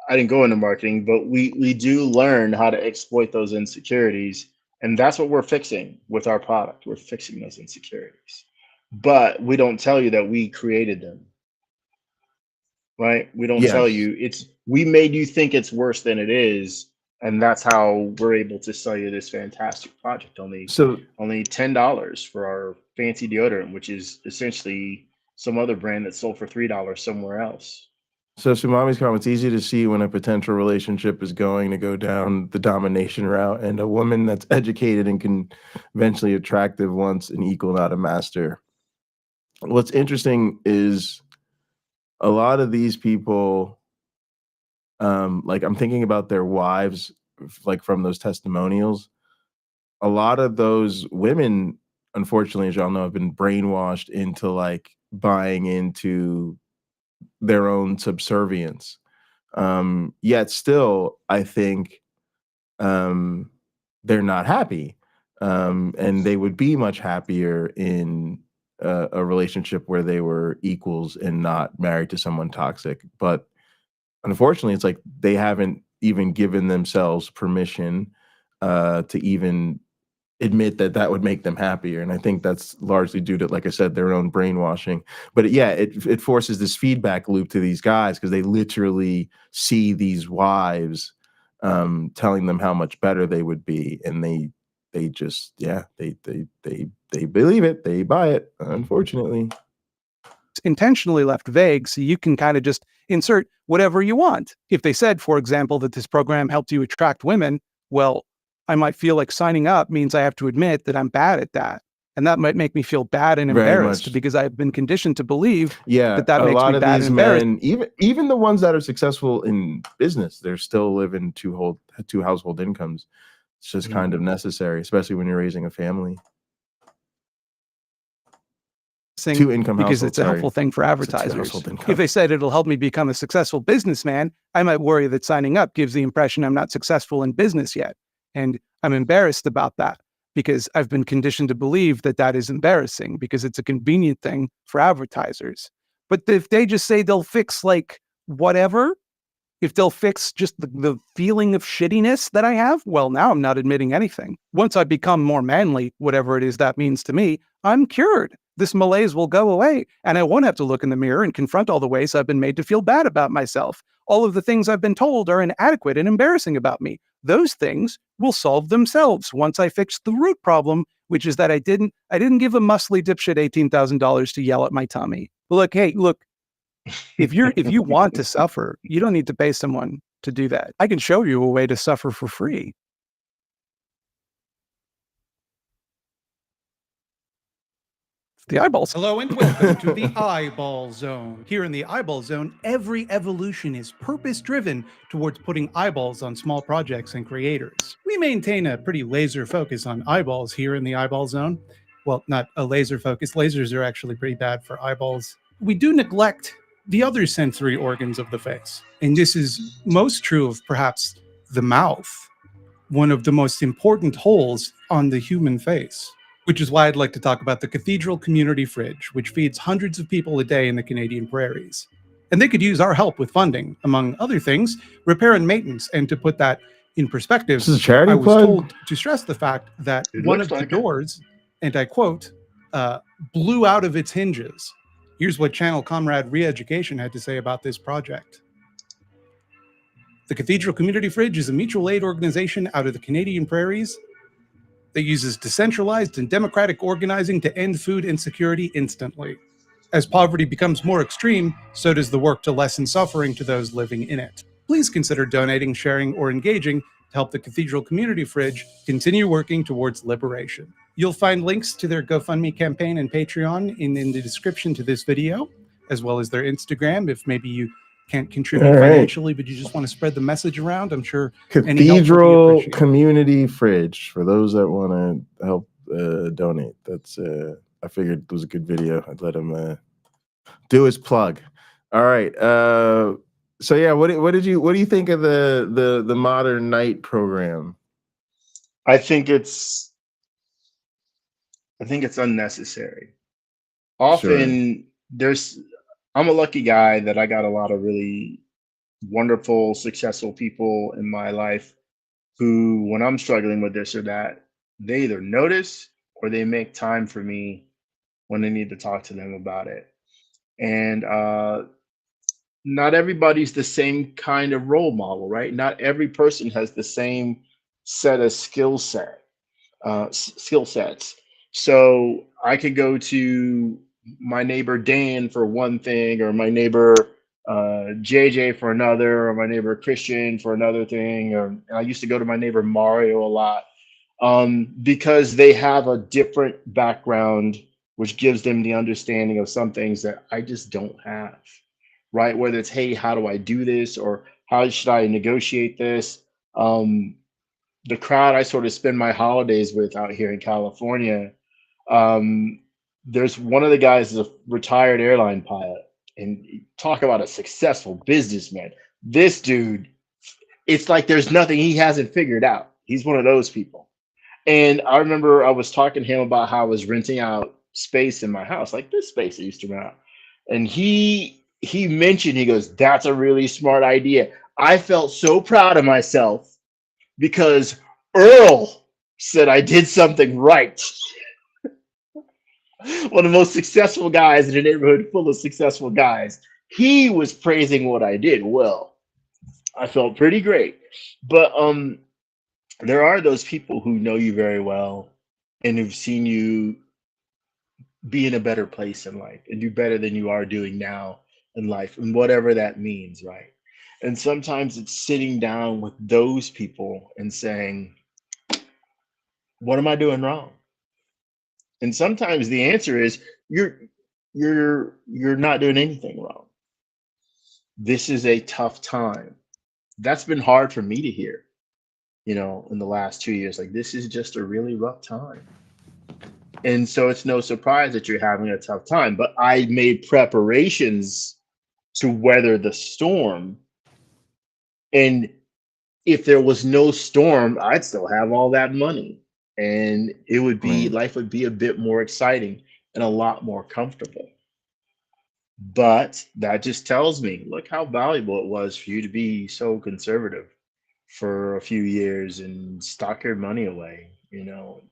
I didn't go into marketing, but we do learn how to exploit those insecurities, and that's what we're fixing with our product. We're fixing those insecurities, but we don't tell you that we created them, right? We don't tell you we made you think it's worse than it is, and that's how we're able to sell you this fantastic project. Only $10 for our fancy deodorant, which is essentially some other brand that sold for $3 somewhere else. So Sumami's comment, it's easy to see when a potential relationship is going to go down the domination route, and a woman that's educated and conventionally attractive wants an equal, not a master. What's interesting is a lot of these people, like I'm thinking about their wives, like from those testimonials. A lot of those women, unfortunately, as y'all know, have been brainwashed into like buying into their own subservience. Yet still, I think they're not happy. And they would be much happier in a relationship where they were equals and not married to someone toxic. But unfortunately, it's like they haven't even given themselves permission to even admit that that would make them happier. And I think that's largely due to, like I said, their own brainwashing. But yeah, it forces this feedback loop to these guys because they literally see these wives telling them how much better they would be, and they just they believe it, they buy it, unfortunately. It's intentionally left vague so you can kind of just insert whatever you want. If they said, for example, that this program helped you attract women, well, I might feel like signing up means I have to admit that I'm bad at that. And that might make me feel bad and embarrassed because I've been conditioned to believe that a makes lot me of bad these and embarrassed. men, even the ones that are successful in business, they're still living two household incomes. It's just kind of necessary, especially when you're raising a family. Two income because household, it's a helpful thing for advertisers. household income. If they said it'll help me become a successful businessman, I might worry that signing up gives the impression I'm not successful in business yet. And I'm embarrassed about that because I've been conditioned to believe that that is embarrassing because it's a convenient thing for advertisers. But if they just say they'll fix like whatever, if they'll fix just the feeling of shittiness that I have, well, now I'm not admitting anything. Once I become more manly, whatever it is that means to me, I'm cured. This malaise will go away, and I won't have to look in the mirror and confront all the ways I've been made to feel bad about myself. All of the things I've been told are inadequate and embarrassing about me. Those things will solve themselves once I fix the root problem, which is that I didn't give a muscly dipshit $18,000 to yell at my tummy. Look, if you want to suffer, you don't need to pay someone to do that. I can show you a way to suffer for free. The eyeball zone. Hello and welcome to the eyeball zone. Here in the eyeball zone, every evolution is purpose-driven towards putting eyeballs on small projects and creators. We maintain a pretty laser focus on eyeballs here in the eyeball zone. Well, not a laser focus. Lasers are actually pretty bad for eyeballs. We do neglect the other sensory organs of the face. And this is most true of perhaps the mouth, one of the most important holes on the human face. Which is why I'd like to talk about the Cathedral Community Fridge, which feeds hundreds of people a day in the Canadian prairies. And they could use our help with funding, among other things, repair and maintenance. And to put that in perspective, This is a charity I was plug? told to stress the fact that one of the doors, and I quote, blew out of its hinges. Here's what Channel Comrade Re-Education had to say about this project. The Cathedral Community Fridge is a mutual aid organization out of the Canadian prairies that uses decentralized and democratic organizing to end food insecurity instantly. As poverty becomes more extreme, so does the work to lessen suffering to those living in it. Please consider donating, sharing, or engaging to help the Cathedral Community Fridge continue working towards liberation. You'll find links to their GoFundMe campaign and Patreon in the description to this video, as well as their Instagram if maybe you can't contribute All right. financially, but you just want to spread the message around. I'm sure any help would be Cathedral appreciated. Community Fridge for those that want to help donate. That's I figured it was a good video. I'd let him do his plug. All right. So yeah, what do you think of the Modern Night program? I think it's unnecessary. Often I'm a lucky guy that I got a lot of really wonderful, successful people in my life who, when I'm struggling with this or that, they either notice or they make time for me when I need to talk to them about it. And not everybody's the same kind of role model, right? Not every person has the same set of skill sets. So I could go to my neighbor Dan for one thing, or my neighbor JJ for another, or my neighbor Christian for another thing. And I used to go to my neighbor Mario a lot because they have a different background, which gives them the understanding of some things that I just don't have, right? Whether it's, hey, how do I do this? Or how should I negotiate this? The crowd I sort of spend my holidays with out here in California, there's one of the guys is a retired airline pilot, and talk about a successful businessman. This dude, it's like there's nothing he hasn't figured out. He's one of those people. And I remember I was talking to him about how I was renting out space in my house, like this space I used to rent out. And he mentioned, he goes, that's a really smart idea. I felt so proud of myself because Earl said I did something right. One of the most successful guys in a neighborhood full of successful guys. He was praising what I did. Well, I felt pretty great. But there are those people who know you very well and who've seen you be in a better place in life and do better than you are doing now in life, and whatever that means, right? And sometimes it's sitting down with those people and saying, what am I doing wrong? And sometimes the answer is you're not doing anything wrong. This is a tough time. That's been hard for me to hear, you know, in the last 2 years. Like, this is just a really rough time. And so it's no surprise that you're having a tough time. But I made preparations to weather the storm. And if there was no storm, I'd still have all that money. And it would be, life would be a bit more exciting and a lot more comfortable. But that just tells me, look how valuable it was for you to be so conservative for a few years and stock your money away, you know,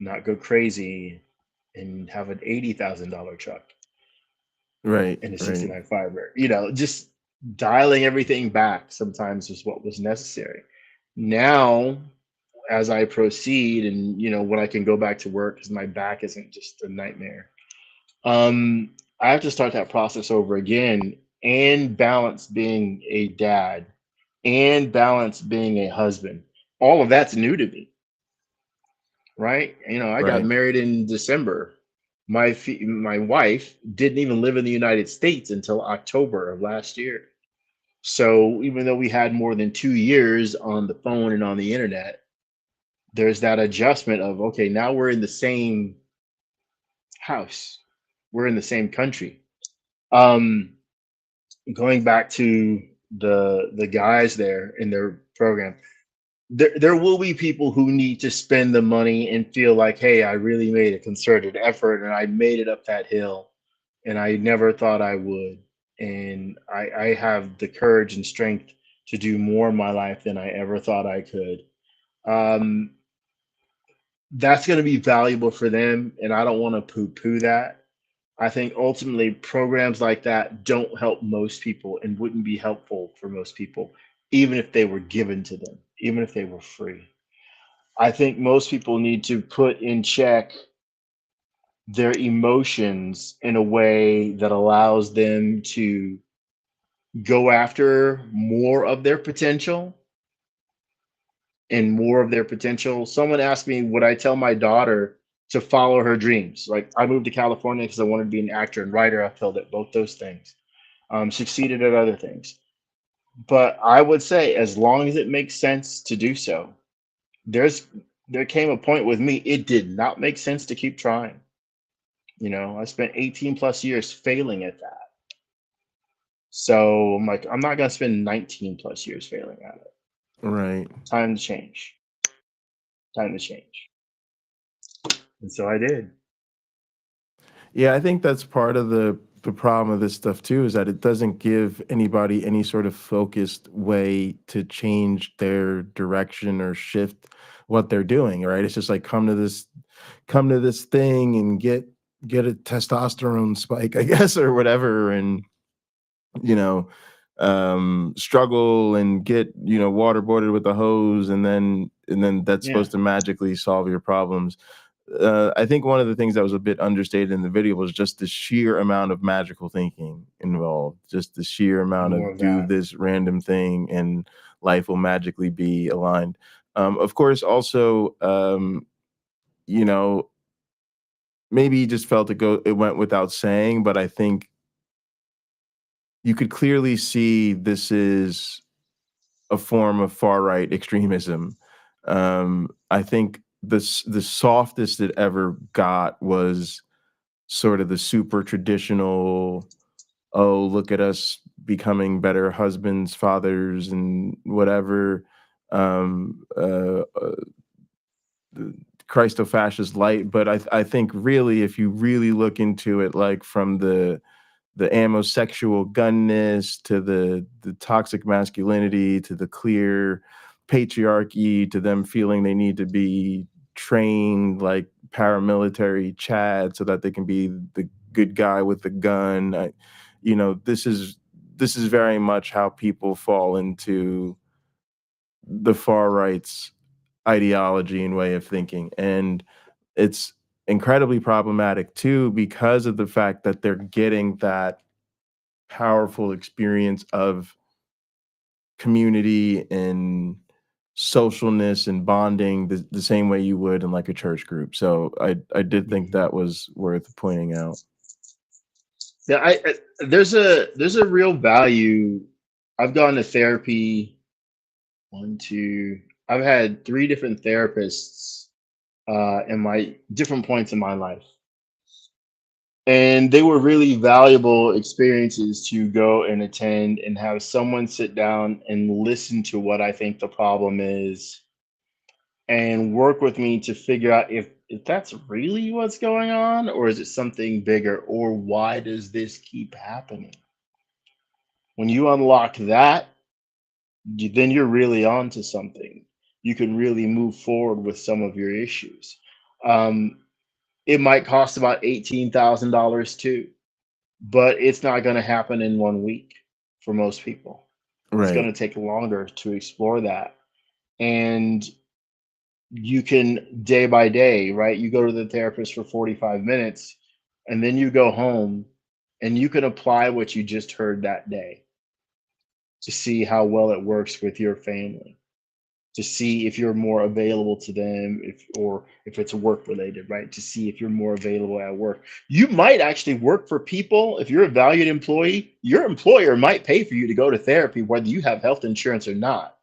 not go crazy and have an $80,000 truck. Right. And a 69 fiber, you know, just dialing everything back sometimes is what was necessary. Now, as I proceed and, you know, when I can go back to work because my back isn't just a nightmare, I have to start that process over again and balance being a dad and balance being a husband. All of that's new to me, right? You know, I got married in December. My wife didn't even live in the United States until October of last year. So even though we had more than 2 years on the phone and on the internet, there's that adjustment of, okay, now we're in the same house. We're in the same country. Going back to the guys there in their program, there will be people who need to spend the money and feel like, hey, I really made a concerted effort and I made it up that hill and I never thought I would. And I have the courage and strength to do more in my life than I ever thought I could. That's going to be valuable for them. And I don't want to poo-poo that. I think ultimately programs like that don't help most people and wouldn't be helpful for most people, even if they were given to them, even if they were free. I think most people need to put in check their emotions in a way that allows them to go after more of their potential and more of their potential. Someone asked me, would I tell my daughter to follow her dreams? Like, I moved to California because I wanted to be an actor and writer. I failed at both those things, succeeded at other things. But I would say, as long as it makes sense to do so, there came a point with me, it did not make sense to keep trying. You know, I spent 18 plus years failing at that. So I'm like, I'm not going to spend 19 plus years failing at it. Right. Time to change. Time to change. And so I did. Yeah, I think that's part of the problem of this stuff too, is that it doesn't give anybody any sort of focused way to change their direction or shift what they're doing, right? It's just like come to this thing and get a testosterone spike, I guess, or whatever, and you know, struggle and get, you know, waterboarded with a hose, and then that's supposed to magically solve your problems. I think one of the things that was a bit understated in the video was just the sheer amount of magical thinking involved, just the sheer amount of do this random thing and life will magically be aligned. Of course, also, you know, maybe he just felt it went without saying, but I think you could clearly see this is a form of far-right extremism. I think the softest it ever got was sort of the super traditional, oh, look at us becoming better husbands, fathers, and whatever, Christo-fascist light. But I think really, if you really look into it, like from the amosexual gunness to the toxic masculinity to the clear patriarchy to them feeling they need to be trained like paramilitary Chad so that they can be the good guy with the gun. You know, this is very much how people fall into the far right's ideology and way of thinking. And it's incredibly problematic too, because of the fact that they're getting that powerful experience of community and socialness and bonding the same way you would in like a church group. So I did think that was worth pointing out. Yeah, there's a real value. I've gone to therapy. I've had 3 different therapists in my different points in my life. And they were really valuable experiences to go and attend and have someone sit down and listen to what I think the problem is and work with me to figure out if that's really what's going on, or is it something bigger, or why does this keep happening? When you unlock that, then you're really onto something. You can really move forward with some of your issues. It might cost about $18,000 too, but it's not going to happen in 1 week for most people. It's going to take longer to explore that. And you can day by day, right? You go to the therapist for 45 minutes and then you go home and you can apply what you just heard that day to see how well it works with your family, to see if you're more available to them, if it's work related, right? To see if you're more available at work. You might actually work for people. If you're a valued employee, your employer might pay for you to go to therapy, whether you have health insurance or not.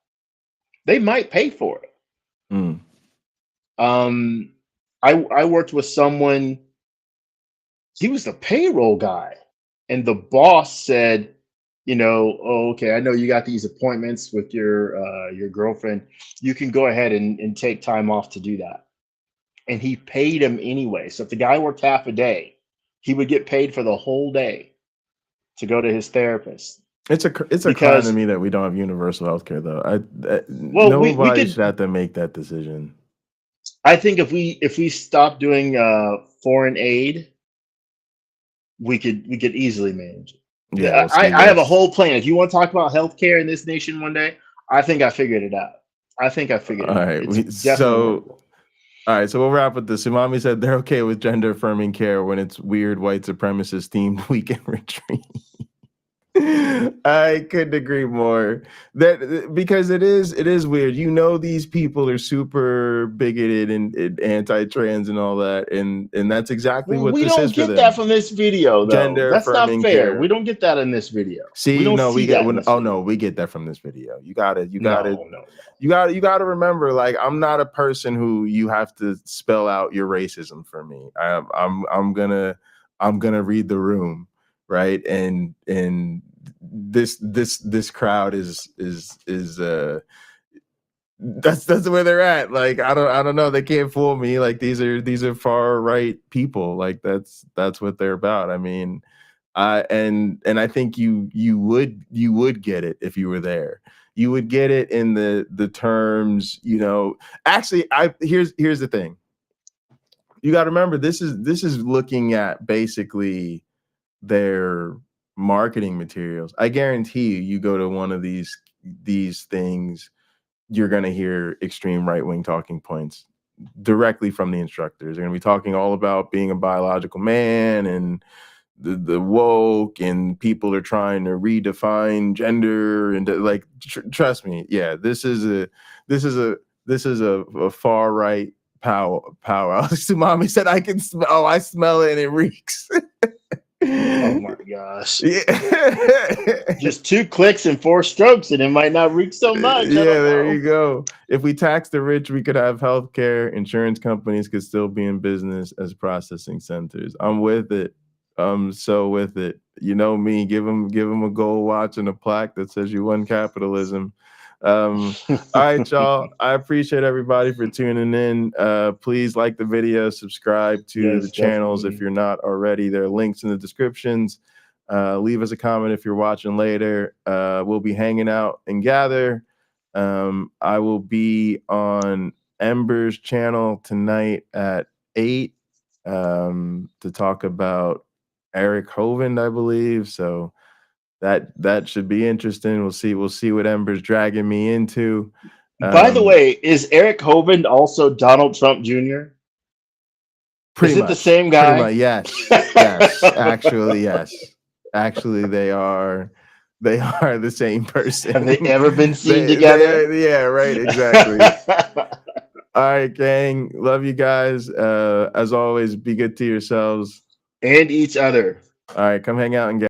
They might pay for it. I worked with someone, he was the payroll guy, and the boss said, you know, oh, okay, I know you got these appointments with your girlfriend. You can go ahead and take time off to do that. And he paid him anyway. So if the guy worked half a day, he would get paid for the whole day to go to his therapist. It's a crime to me that we don't have universal health care, though. Nobody should have to make that decision. I think if we stop doing foreign aid, we could easily manage it. Yeah, I have a whole plan. If you want to talk about healthcare in this nation one day, I think I figured it out. All right, so we'll wrap with this. Umami said they're okay with gender affirming care when it's weird white supremacist themed weekend retreat. I couldn't agree more. Because it is weird. You know, these people are super bigoted and anti-trans and all that, and that's exactly what we this don't is for get them. that from this video, though. Gender That's not affirming fair. care. We don't get that in this video. See, we don't we see get. that in this Oh video. no, we get that from this video. You got it. No. You got to remember, like, I'm not a person who you have to spell out your racism for me. I'm gonna read the room, right? And this crowd is that's where they're at. Like, I don't know. They can't fool me. Like, these are far right people. Like, that's what they're about. I mean, and I think you would get it if you were there. You would get it in the terms, you know. Actually, here's the thing. You got to remember, this is looking at basically their marketing materials. I guarantee you go to one of these things, you're going to hear extreme right-wing talking points directly from the instructors. They're going to be talking all about being a biological man and the woke, and people are trying to redefine gender, and like, trust me, yeah, this is a far right power. Sumami said, I smell it and it reeks. Oh my gosh. Yeah. Just 2 clicks and 4 strokes and it might not reach so much. Yeah, there you go. If we tax the rich, we could have healthcare. Insurance companies could still be in business as processing centers. I'm with it. I'm so with it. You know me, give them a gold watch and a plaque that says you won capitalism. All right, y'all. I appreciate everybody for tuning in. Please like the video, subscribe to the channels if you're not already. There are links in the descriptions. Leave us a comment if you're watching later. We'll be hanging out and gather. I will be on Ember's channel tonight at 8 to talk about Eric Hovind, I believe. So that should be interesting. We'll see what Ember's dragging me into. By the way, is Eric Hovind also Donald Trump Jr.? Pretty is it much, the same guy? Pretty much, yes. Yes. Actually, yes. Actually, they are the same person. Have they ever been seen together? Yeah, right, exactly. All right, gang. Love you guys. As always, be good to yourselves and each other. All right, come hang out and get